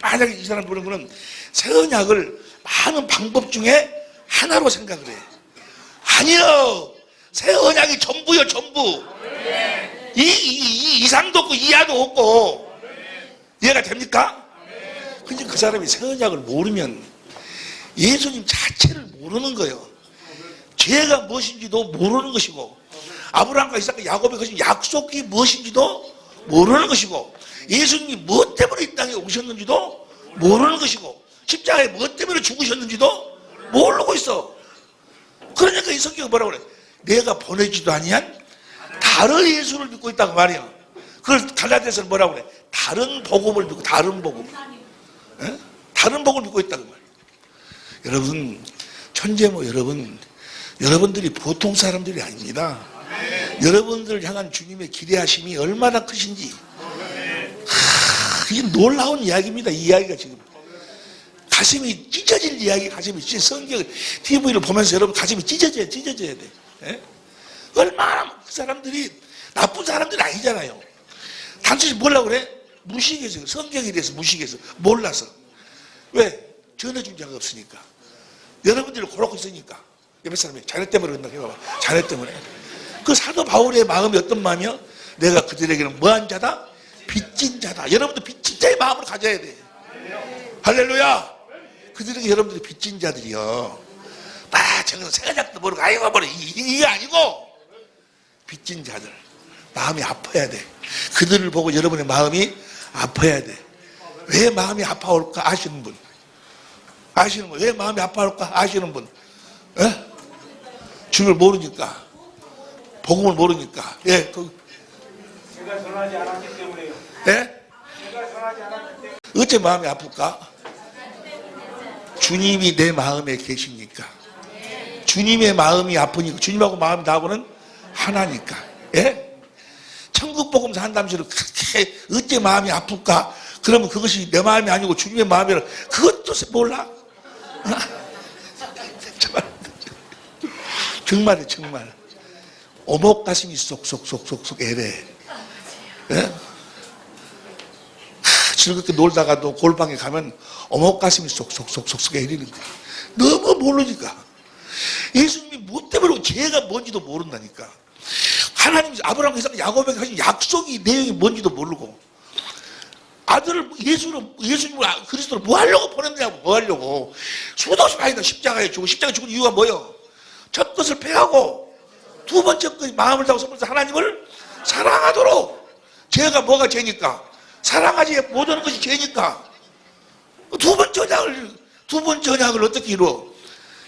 만약에 이 사람 보는 거는 새 언약을 많은 방법 중에 하나로 생각을 해. 아니요, 새 언약이 전부요, 전부. 이상도 없고 이하도 없고. 이해가 됩니까? 근데 그 사람이 새 언약을 모르면 예수님 자체를 모르는 거예요. 죄가 무엇인지도 모르는 것이고, 아브라함과 이삭과 야곱의 것인 약속이 무엇인지도 모르는 것이고, 예수님이 무엇 때문에 이 땅에 오셨는지도 모르는 것이고, 십자가에 무엇 때문에 죽으셨는지도 모르고 있어. 그러니까 이 성경은 뭐라고 그래? 내가 보내지도 아니한 다른 예수를 믿고 있다고 말이야. 그걸 갈라디아서는 뭐라고 그래? 다른 복음을 믿고, 다른 복음. 에? 다른 복음을 믿고 있다고 말이야. 여러분, 천재모 여러분들이 보통 사람들이 아닙니다. 여러분들을 향한 주님의 기대하심이 얼마나 크신지. 이게 놀라운 이야기입니다. 이 이야기가 지금. 가슴이 찢어질 이야기, 가슴이 찢어져. 성경, TV를 보면서 여러분 가슴이 찢어져야 돼. 예? 얼마나 그 사람들이 나쁜 사람들이 아니잖아요. 단순히 뭐라고 그래? 무식해서, 성경에 대해서 무식해서, 몰라서. 왜? 전해준 자가 없으니까. 여러분들을 고르고 있으니까. 옆에 사람이 자네 때문에 그런다 해봐봐. 자네 때문에. 그 사도 바울의 마음이 어떤 마음이요? 내가 그들에게는 뭐한 자다? 빚진 자다. 여러분도 빚진 자의 마음을 가져야 돼. 할렐루야. 그들에게 여러분들이 빚진 자들이요. 저기서 새가작도 모르고 아이고 뭐래. 이게 아니고 빚진 자들. 마음이 아파야 돼. 그들을 보고 여러분의 마음이 아파야 돼. 왜 마음이 아파올까 아시는 분? 아시는 분? 왜 마음이 아파올까 아시는 분? 에? 주를 모르니까. 복음을 모르니까. 예. 제가 전하지 않았기 때문에요. 예? 제가 전하지 않았기 때문에. 어째 마음이 아플까? 주님이 내 마음에 계시니까. 주님의 마음이 아프니까. 주님하고 마음이 나하고는 하나니까. 예? 천국 복음서 한담시로 그렇게 어째 마음이 아플까? 그러면 그것이 내 마음이 아니고 주님의 마음이라. 그것도 몰라? 정말이에요, 정말. 오목 가슴이 쏙쏙쏙쏙 애래. 예? 즐겁게 놀다가도 골방에 가면 오목 가슴이 쏙쏙쏙쏙 애리는데 너무 모르니까. 예수님이 뭐 때문에 죄가 뭔지도 모른다니까. 하나님이 아브라함과 이삭 야곱에게 하신 약속이 내용이 뭔지도 모르고, 아들을 예수님을 그리스도를 뭐 하려고 보냈냐고. 뭐 하려고. 수도 없이 많이 십자가에 죽은 이유가 뭐예요? 첫 것을 패하고 두 번째 것 마음을 다하고 선물해서 하나님을 사랑하도록. 죄가 뭐가 죄니까? 사랑하지 못하는 것이 죄니까. 두 번째 언약을 어떻게 이루어?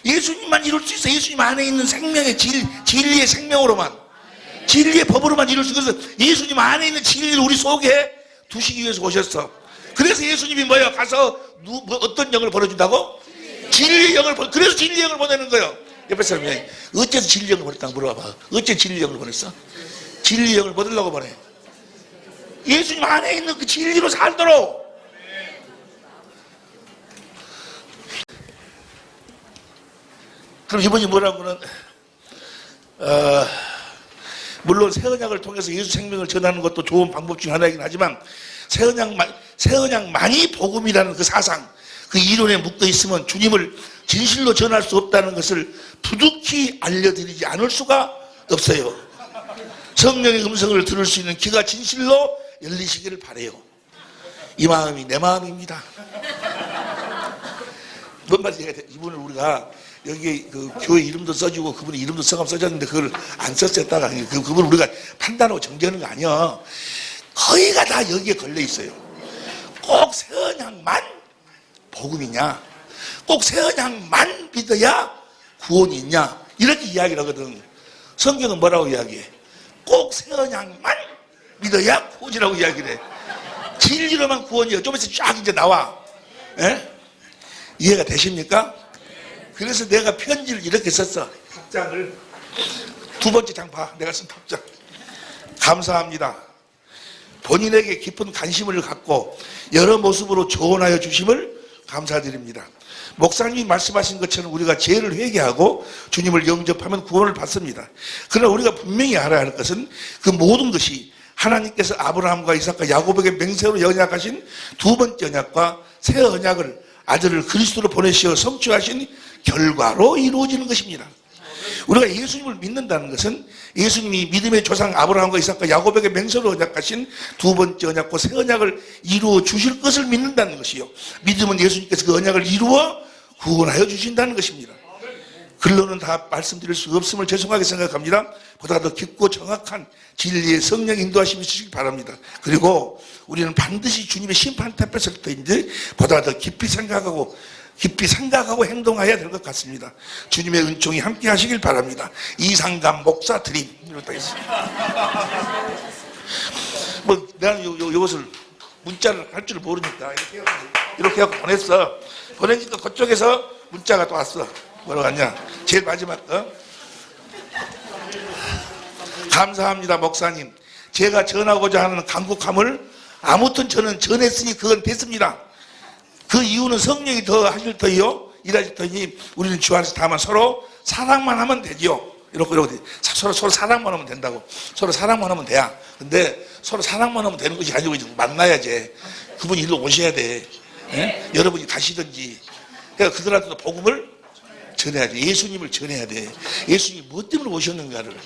예수님만 이룰 수 있어. 예수님 안에 있는 생명의 진리의 생명으로만. 진리의 법으로만 이룰 수 있어서 예수님 안에 있는 진리를 우리 속에 두시기 위해서 오셨어. 그래서 예수님이 뭐예요? 가서 어떤 영을 보내준다고? 진리의 영을 그래서 진리의 영을 보내는 거예요. 옆에 사람이 어째서 진리의 영을 보냈다고 물어봐. 어째 진리의 영을 보냈어? 진리의 영을 보내려고 보내. 예수님 안에 있는 그 진리로 살도록. 그럼 이번이 뭐라고는 물론 새 언약을 통해서 예수 생명을 전하는 것도 좋은 방법 중 하나이긴 하지만 새 언약만이 복음이라는 그 사상, 그 이론에 묶여 있으면 주님을 진실로 전할 수 없다는 것을 부득이 알려드리지 않을 수가 없어요. 성령의 음성을 들을 수 있는 귀가 진실로 열리시기를 바라요. 이 마음이 내 마음입니다. 뭔 말인지 이분을 우리가 여기 그 교회 이름도 써주고 그분의 이름도 성함 써줬는데 그걸 안 썼었다가 그분 우리가 판단하고 정지하는 거 아니야. 거의가 다 여기에 걸려 있어요. 꼭 새 언약만 복음이냐? 꼭 새 언약만 믿어야 구원이 있냐? 이렇게 이야기를 하거든. 성경은 뭐라고 이야기해? 꼭 새 언약만 믿어야 구원이라고 이야기를 해. 진리로만 구원이에요. 좀 있으면 쫙 이제 나와. 예? 이해가 되십니까? 그래서 내가 편지를 이렇게 썼어. 답장을. 두 번째 장 봐. 내가 쓴 답장. 감사합니다. 본인에게 깊은 관심을 갖고 여러 모습으로 조언하여 주심을 감사드립니다. 목사님이 말씀하신 것처럼 우리가 죄를 회개하고 주님을 영접하면 구원을 받습니다. 그러나 우리가 분명히 알아야 할 것은 그 모든 것이 하나님께서 아브라함과 이삭과 야곱에게 맹세로 언약하신 두 번째 언약과 새 언약을 아들을 그리스도로 보내시어 성취하신 결과로 이루어지는 것입니다. 우리가 예수님을 믿는다는 것은 예수님이 믿음의 조상 아브라함과 이삭과 야곱에게 맹세로 언약하신 두 번째 언약과 새 언약을 이루어 주실 것을 믿는다는 것이요. 믿음은 예수님께서 그 언약을 이루어 구원하여 주신다는 것입니다. 글로는 다 말씀드릴 수 없음을 죄송하게 생각합니다. 보다 더 깊고 정확한 진리의 성령 인도하심이 있으시기 바랍니다. 그리고 우리는 반드시 주님의 심판 앞에서 때인지 보다 더 깊이 생각하고 행동해야 될 것 같습니다. 주님의 은총이 함께 하시길 바랍니다. 이상감 목사 드림. 이렇게 있습니다. 뭐, 나는 이것을 문자를 할 줄 모르니까 이렇게 하고 보냈어. 보내니까 그쪽에서 문자가 또 왔어. 뭐라고 하냐. 제일 마지막 거. 감사합니다, 목사님. 제가 전하고자 하는 간곡함을 아무튼 저는 전했으니 그건 됐습니다. 그 이유는 성령이 더 하실 터이요 일하실 터이니 우리는 주 안에서 다만 서로 사랑만 하면 되지요. 이렇게 서로 사랑만 하면 된다고. 서로 사랑만 하면 돼야. 근데 서로 사랑만 하면 되는 것이 아니고 만나야지. 그분이 일로 오셔야 돼. 예? 여러분이 가시든지. 그러니까 그들한테도 복음을 전해야 돼. 예수님을 전해야 돼. 예수님이 뭐 때문에 오셨는가를.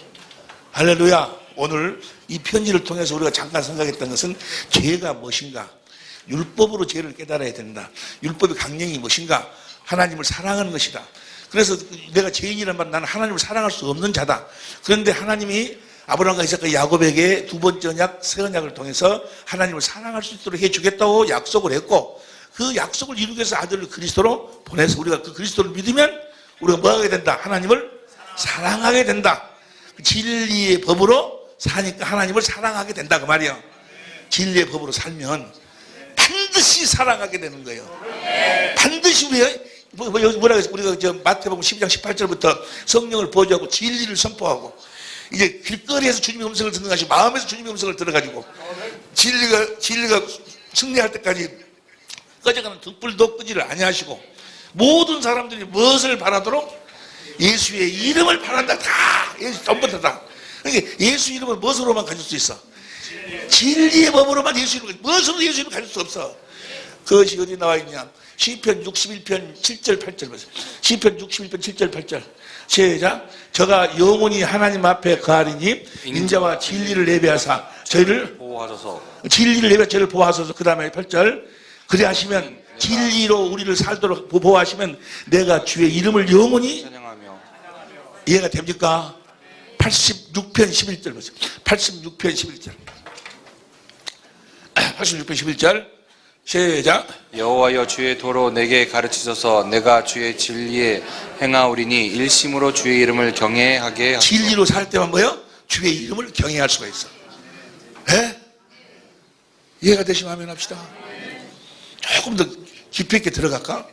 할렐루야. 오늘 이 편지를 통해서 우리가 잠깐 생각했던 것은 죄가 무엇인가. 율법으로 죄를 깨달아야 된다. 율법의 강령이 무엇인가? 하나님을 사랑하는 것이다. 그래서 내가 죄인이란 말, 나는 하나님을 사랑할 수 없는 자다. 그런데 하나님이 아브라함과 이삭과 야곱에게 두 번째 언약, 새 언약을 통해서 하나님을 사랑할 수 있도록 해주겠다고 약속을 했고, 그 약속을 이루기 위해서 아들을 그리스도로 보내서 우리가 그 그리스도를 믿으면 우리가 뭐 하게 된다? 하나님을 사랑하게 된다. 진리의 법으로 사니까 하나님을 사랑하게 된다. 그 말이에요. 진리의 법으로 살면 반드시 사랑하게 되는 거예요. 반드시 뭐라고 해서 우리가 저 마태복음 12장 18절부터 성령을 보여주고 진리를 선포하고 이제 길거리에서 주님의 음성을 듣는 것이 마음에서 주님의 음성을 들어가지고 진리가 승리할 때까지 꺼져가는 등불도 끄지를 아니하시고 모든 사람들이 무엇을 바라도록 예수의 이름을 바란다. 다 예수 전부 다. 그러니까 예수 이름을 무엇으로만 가질 수 있어? 진리의 법으로만 예수 이름을 무엇으로 예수 이름을 가질 수 없어. 그것이 어디 나와 있냐? 시편 61편 7절 8절 보세요. 시편 61편 7절 8절 시작. 저가 영원히 하나님 앞에 거하리니 인자와 진리를 예배하사 저희를 보호하소서. 진리를 예배하사 저희를 보호하소서. 그 다음에 8절 그리하시면 진리로 우리를 살도록 보호하시면 내가 주의 이름을 영원히 찬양하며. 이해가 됩니까? 86편 11절 보세요. 86편 11절 86편 11절 시작. 여호와여 주의 도로 내게 가르치소서. 내가 주의 진리에 행하오리니 일심으로 주의 이름을 경외하게 하소서. 진리로 살 때만 뭐요? 주의 이름을 경외할 수가 있어. 예? 이해가 되시면 하면 합시다. 조금 더 깊이 있게 들어갈까?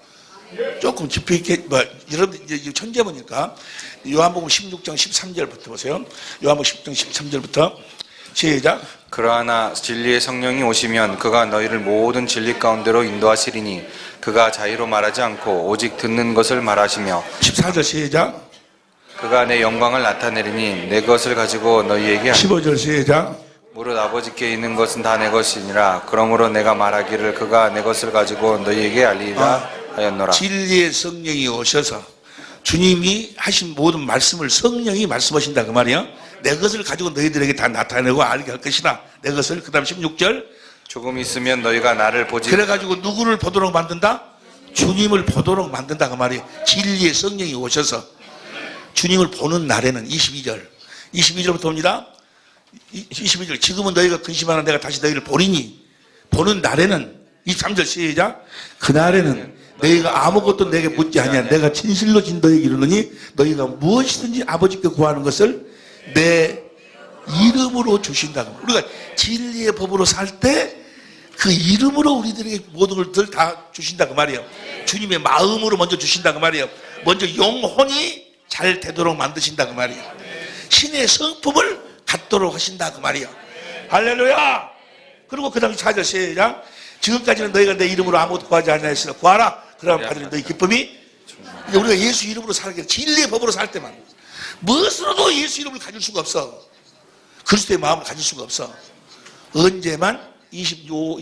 조금 깊이 있게, 여러분, 이제 천재보니까 요한복음 16장 13절부터 보세요. 요한복음 16장 13절부터 시작. 그러나 진리의 성령이 오시면 그가 너희를 모든 진리 가운데로 인도하시리니 그가 자의로 말하지 않고 오직 듣는 것을 말하시며 14절 시작. 그가 내 영광을 나타내리니 내 것을 가지고 너희에게 15절 시작. 무릇 아버지께 있는 것은 다 내 것이니라. 그러므로 내가 말하기를 그가 내 것을 가지고 너희에게 알리라 하였노라. 진리의 성령이 오셔서 주님이 하신 모든 말씀을 성령이 말씀하신다 그 말이야. 내 것을 가지고 너희들에게 다 나타내고 알게 할 것이다. 내 것을. 그 다음 16절. 조금 있으면 너희가 나를 보지 그래가지고 누구를 보도록 만든다? 주님을 보도록 만든다 그 말이에요. 진리의 성령이 오셔서 주님을 보는 날에는 22절. 22절부터 봅니다. 22절. 지금은 너희가 근심하는 내가 다시 너희를 보리니 보는 날에는 23절 시작. 그날에는 너희가 아무것도 내게 묻지 아니하냐. 내가 진실로 진 너희에게 이르노니 너희가 무엇이든지 아버지께 구하는 것을 내 이름으로 주신다고. 우리가 진리의 법으로 살 때 그 이름으로 우리들에게 모든 것들 다 주신다 그 말이에요. 주님의 마음으로 먼저 주신다 그 말이에요. 먼저 영혼이 잘 되도록 만드신다 그 말이에요. 신의 성품을 갖도록 하신다 그 말이에요. 할렐루야. 그리고 그 다음 4절 시작. 지금까지는 너희가 내 이름으로 아무것도 구하지 않았으나 구하라. 그러면 받으리 너희 기쁨이. 우리가 예수 이름으로 살게 진리의 법으로 살 때만 무엇으로도 예수 이름을 가질 수가 없어. 그리스도의 마음을 가질 수가 없어. 언제만 26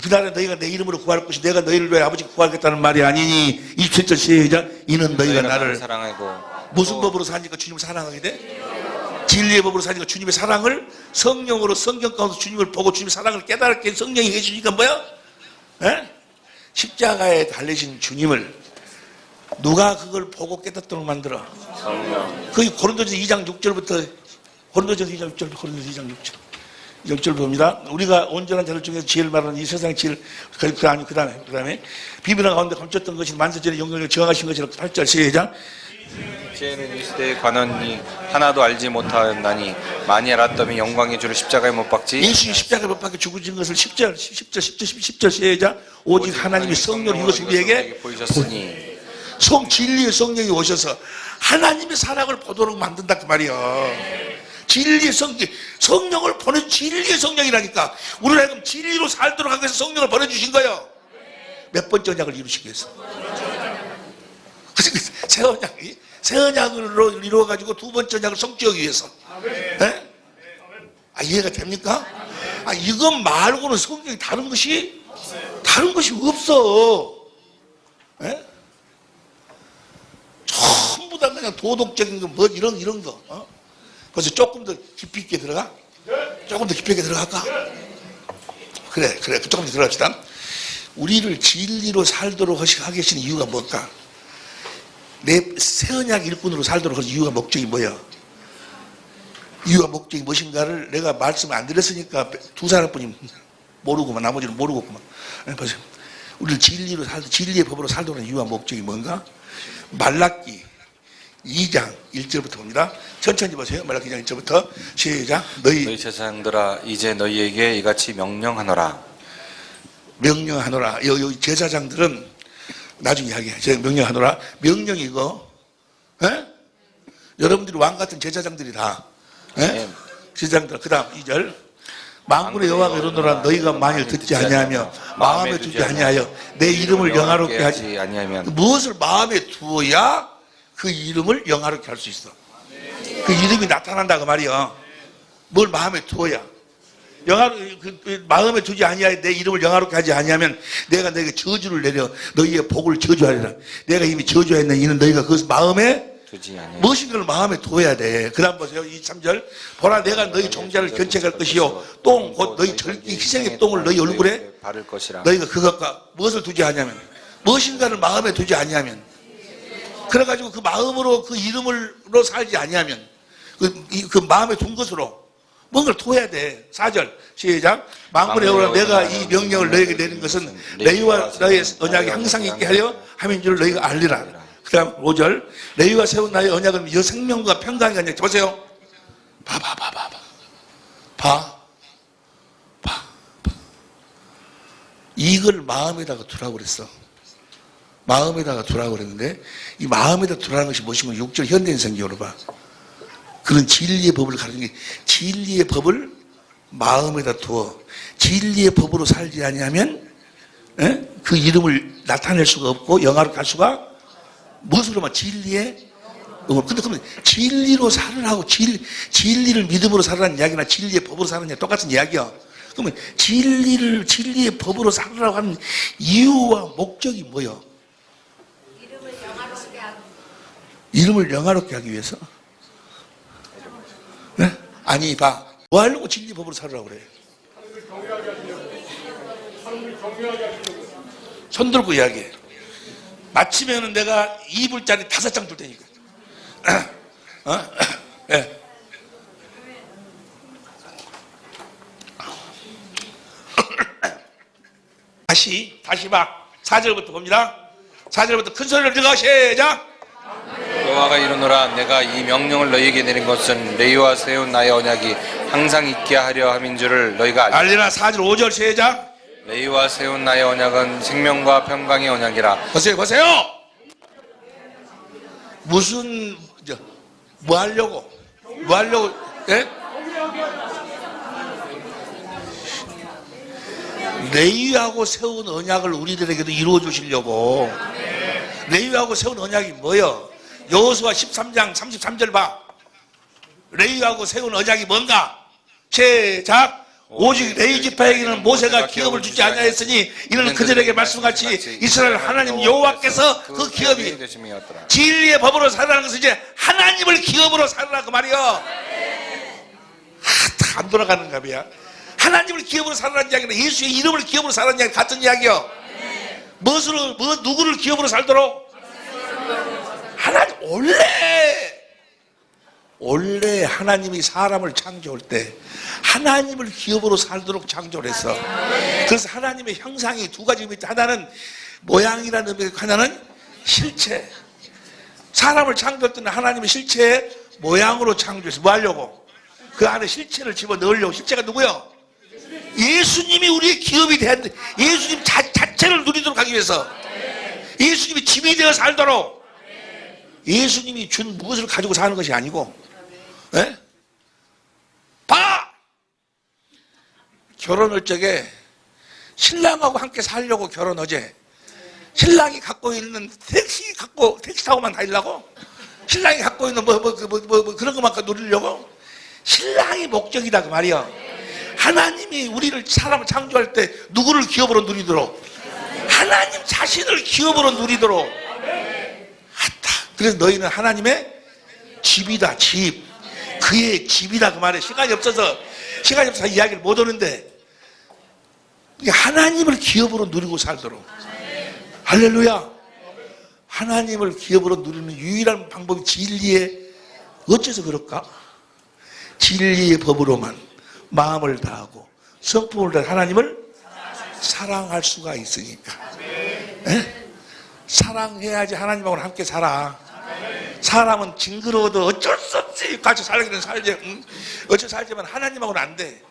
그날에 너희가 내 이름으로 구할 것이 내가 너희를 위해 아버지께 구하겠다는 말이 아니니 27절 시작. 이는 너희가 나를 사랑하고 무슨 법으로 사니까 주님을 사랑하게 돼? 진리의 법으로 사니까 주님의 사랑을 성령으로 성경 가운데 주님을 보고 주님의 사랑을 깨달게 성령이 해주니까 뭐야? 에? 십자가에 달리신 주님을 누가 그걸 보고 깨닫도록 만들어? 그게 고린도전서 2장 6절부터 고린도전서 2장 6절 고린도전서 2장 6절 6절 봅니다. 우리가 온전한 자들 중에서 지혜를 말하는 이 세상의 지혜를 그 다음에 비밀한 가운데 감췄던 것이 만세전에 영광을 정하신 것이라 8절 시작. 지혜는 이 시대에 관원이 하나도 알지 못하였나니 많이 알았더니 영광의 주를 십자가에 못 박지. 예수의 십자가에 못 박혀 죽으신 것을 10절 시작. 오직 하나님이 성령을 이것을 우리에게 보이셨으니 진리의 성령이 오셔서 하나님의 사랑을 보도록 만든다 그 말이야. 진리의 성령을 보내 진리의 성령이라니까. 우리를 하여금 진리로 살도록 하기 위해서 성령을 보내주신 거예요. 몇 번째 언약을 이루시기 위해서. 새 언약으로 이루어가지고 두 번째 언약을 성취하기 위해서. 네? 이해가 됩니까? 이것 말고는 성경이 다른 것이 없어. 네? 전부 다 그냥 도덕적인 거, 뭐 이런 거. 그래서 조금 더 깊이 있게 들어가? 조금 더 깊이 있게 들어갈까? 그래. 조금 더 들어갑시다. 우리를 진리로 살도록 하게 하시는 이유가 뭘까? 내 새언약 일꾼으로 살도록 하신 이유가 목적이 뭐야? 이유가 목적이 무엇인가를 내가 말씀을 안 드렸으니까 두 사람뿐이 모르고만 나머지는 모르겠구만. 보세요. 우리를 진리의 법으로 살도록 하는 이유와 목적이 뭔가? 말라기 2장 1절부터 봅니다. 천천히 보세요. 말라기 2장 1절부터 시작. 너희 제사장들아 이제 너희에게 이같이 명령하노라. 여기 제사장들은 나중에 이야기해. 제가 명령하노라. 명령이 이거. 에? 여러분들이 왕 같은 제사장들이 다. 에? 제사장들. 그 다음 2절. 만군의 여호와가 이르노라. 너희가 만일 듣지 아니하며 마음에 두지 아니하여 내 이름을 영화롭게 하지 아니하면 무엇을 마음에 두어야 그 이름을 영화롭게 할 수 있어. 그 이름이 나타난다 그 말이야. 뭘 마음에 두어야. 마음에 두지 아니하여 내 이름을 영화롭게 하지 아니하면 내가 너에게 저주를 내려 너희의 복을 저주하리라. 내가 이미 저주했는 이는 너희가 그것을 마음에 두지 아니하여 무엇인가를 마음에 두어야 돼. 그 다음 보세요. 23절. 보라 내가 너희 종자를 견책할 것이요 똥 곧 너희 절기 희생의 똥을 너희 얼굴에 바를 것이라. 너희가 그것과 무엇을 두지 아니하면 무엇인가를 마음에 두지 아니하면 그래가지고 그 마음으로 그 이름으로 살지 아니하면 그 마음에 둔 것으로 뭔가를 둬야 돼. 4절 시작. 만군의 여호와 내가 이 명령을 너에게 내린 것은 너희와 너의 언약이 항상 있게 하려 함인 줄 너희가 알리라. 그 다음 5절. 레위가 세운 나의 언약은 여 생명과 평강이 아니라, 보세요. 봐. 이걸 마음에다가 두라고 그랬어. 마음에다가 두라고 그랬는데, 이 마음에다 두라는 것이 무엇이면 6절 현대인 성경으로 봐. 그런 진리의 법을 가르치는 게, 진리의 법을 마음에다 두어 진리의 법으로 살지 아니하면 그 이름을 나타낼 수가 없고 영화로 갈 수가, 무엇으로만? 진리의 근데 그러면 진리로 살으라고, 진리를 믿음으로 살으라는 이야기나 진리의 법으로 살으라는 이야기 똑같은 이야기야. 그러면 진리의 법으로 살으라고 하는 이유와 목적이 뭐야? 이름을 영화롭게 하기 위해서. 네? 아니 봐, 뭐 하려고 진리 법으로 살으라고 그래? 손 들고 이야기해. 마치면은 내가 2불짜리 5장 줄 테니까. 네. 다시 봐. 4절부터 봅니다. 4절부터 큰 소리를 들어 시작. 여호와가 이르노라 내가 이 명령을 너희에게 내린 것은 레위와 세운 나의 언약이 항상 있게 하려 함인 줄을 너희가 알리라. 4절 5절 시작. 레위와 세운 나의 언약은 생명과 평강의 언약이라. 보세요. 무슨 뭐 하려고? 예? 레위하고 세운 언약을 우리들에게도 이루어 주시려고. 레위하고 세운 언약이 뭐예요? 여호수아 13장 33절 봐. 레위하고 세운 언약이 뭔가? 시작. 오직 레위 지파에게는 모세가 기업을 주지 아니하였으니 이는 그들에게 말씀같이 이스라엘 하나님 여호와께서 그 기업이 진리의 법으로 살라는 것은 이제 하나님을 기업으로 살으라 그 말이요. 다 안 돌아가는가 봐요. 하나님을 기업으로 살라는 이야기는 예수의 이름을 기업으로 살라는 이야기 같은 이야기요. 누구를 기업으로 살도록? 하나님. 원래 하나님이 사람을 창조할 때 하나님을 기업으로 살도록 창조를 했어. 그래서 하나님의 형상이 두 가지가 있다. 하나는 모양이라는 의미가, 하나는 실체. 사람을 창조할 때는 하나님의 실체의 모양으로 창조해서 뭐 하려고? 그 안에 실체를 집어넣으려고. 실체가 누구요? 예수님이 우리의 기업이 돼야 돼. 예수님 자체를 누리도록 하기 위해서. 예수님이 집이 되어 살도록. 예수님이 준 무엇을 가지고 사는 것이 아니고. 네? 봐! 결혼할 적에 신랑하고 함께 살려고 결혼하지. 신랑이 갖고 있는 택시 타고만 다니려고? 신랑이 갖고 있는 그런 것만 누리려고? 신랑이 목적이다 그 말이야. 하나님이 우리를 사람을 창조할 때 누구를 기업으로 누리도록? 하나님 자신을 기업으로 누리도록. 그래서 너희는 하나님의 집이다. 집. 그의 집이다 그 말이야. 시간이 없어서 이야기를 못 하는데 하나님을 기업으로 누리고 살도록. 할렐루야. 하나님을 기업으로 누리는 유일한 방법이 진리의, 어째서 그럴까? 진리의 법으로만 마음을 다하고 성품을 다해 하나님을 사랑할 수가 있으니까. 에? 사랑해야지 하나님하고 함께 살아. 사람은 징그러워도 어쩔 수 없이 같이 살기는 살지. 어쩔 살지만 하나님하고는 안 돼.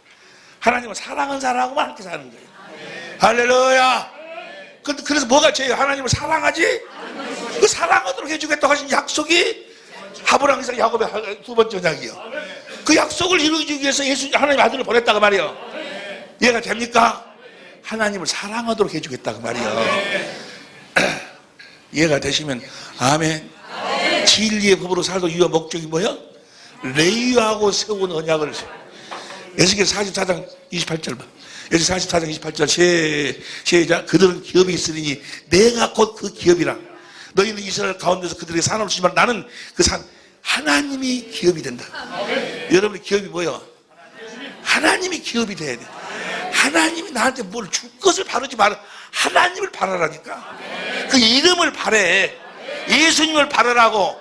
하나님은 사랑하는 사람하고만 함께 사는 거예요. 할렐루야. 그래서 뭐가 죄예요? 하나님을 사랑하지? 그 사랑하도록 해주겠다고 하신 약속이 아브라함, 이삭, 야곱의 두 번째 언약이요. 그 약속을 이루기 위해서 하나님 아들을 보냈다고 말이요. 이해가 됩니까? 하나님을 사랑하도록 해주겠다고 말이요. 이해가 되시면 아멘. 진리의 법으로 살도 이유와 목적이 뭐야? 레위하고 세운 언약을. 에스겔 44장 28절 봐. 에스겔 44장 28절 시작. 그들은 기업이 있으니 내가 곧 그 기업이라. 너희는 이스라엘 가운데서 그들에게 산업을 주지만 나는 그 하나님이 기업이 된다. 여러분의 기업이 뭐예요? 하나님이 기업이 돼야 돼. 하나님이 나한테 뭘 줄 것을 바르지 마라. 하나님을 바라라니까. 그 이름을 바래. 예수님을 바라라고.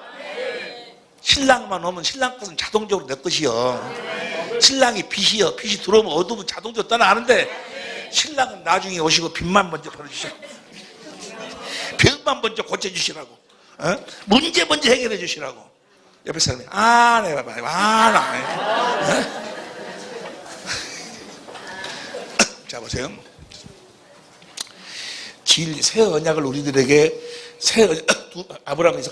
신랑만 오면 신랑 것은 자동적으로 내 것이요. 신랑이 빛이요. 빛이 들어오면 어두우면 자동적으로 떠나가는데 신랑은 나중에 오시고 빛만 먼저 벌어주시라고. 병만 먼저 고쳐주시라고. 문제 먼저 해결해 주시라고. 옆에 사람이 네 봐봐요. 자 보세요. 새 언약을 우리들에게 아브라함에서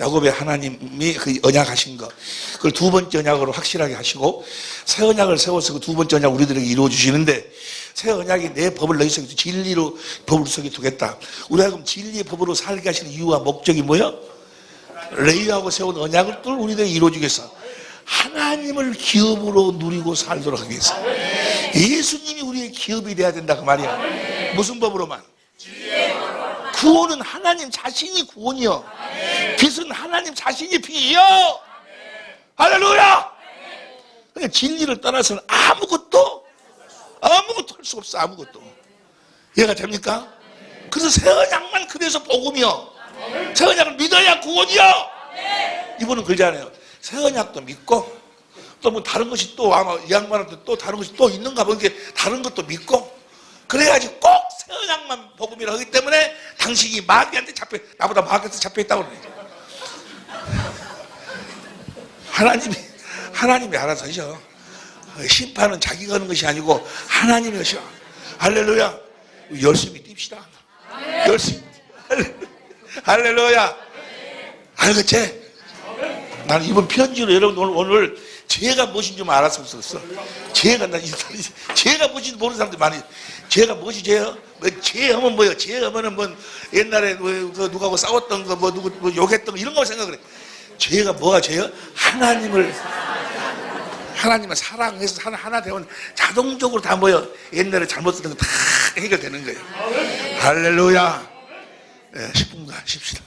야곱의 하나님이 그 언약하신 거, 그걸 두 번째 언약으로 확실하게 하시고 새 언약을 세워서 그 두 번째 언약 우리들에게 이루어 주시는데, 새 언약이 내 법을 너희 속에 진리로 법을 속에 두겠다. 우리가 그럼 진리의 법으로 살게 하시는 이유와 목적이 뭐야? 레위하고 세운 언약을 또 우리들에게 이루어 주겠어. 하나님을 기업으로 누리고 살도록 하기 위해서. 예수님이 우리의 기업이 돼야 된다 그 말이야. 무슨 법으로만? 구원은 하나님 자신이 구원이요, 빛은 하나님 자신이 빛이요. 할렐루야. 그러니까 진리를 떠나서는 아무것도 할 수 없어. 아무것도. 이해가 됩니까? 그래서 새 언약만 그래서 복음이요, 새 언약을 믿어야 구원이요. 이분은 그러잖아요. 새 언약도 믿고 또 뭐 다른 것이 또 아마 이 양반한테 또 다른 것이 또 있는가 보니까 다른 것도 믿고, 그래야지 꼭 새 언약만 복음이라 하기 때문에 당신이 마귀한테 나보다 마귀한테 잡혀있다고 그러네. 하나님이 알아서 하셔. 심판은 자기가 하는 것이 아니고 하나님이 하셔. 할렐루야. 열심히 뜁시다. 열심히. 할렐루야. 알겠지? 나는 이번 편지로 여러분 오늘 죄가 무엇인지 좀 알았으면 좋겠어. 죄가 무엇인지 모르는 사람들이 많이. 죄가 무엇이 죄요? 죄 하면 뭐예요? 죄 하면은 뭐 옛날에 누구하고 싸웠던 거, 누구 욕했던 거 이런 거 생각을 해. 죄가 뭐가 죄요? 하나님을 사랑해서 하나 되면 자동적으로 다 뭐예요? 옛날에 잘못했던 거 다 해결되는 거예요. 할렐루야. 10분간 쉽시다.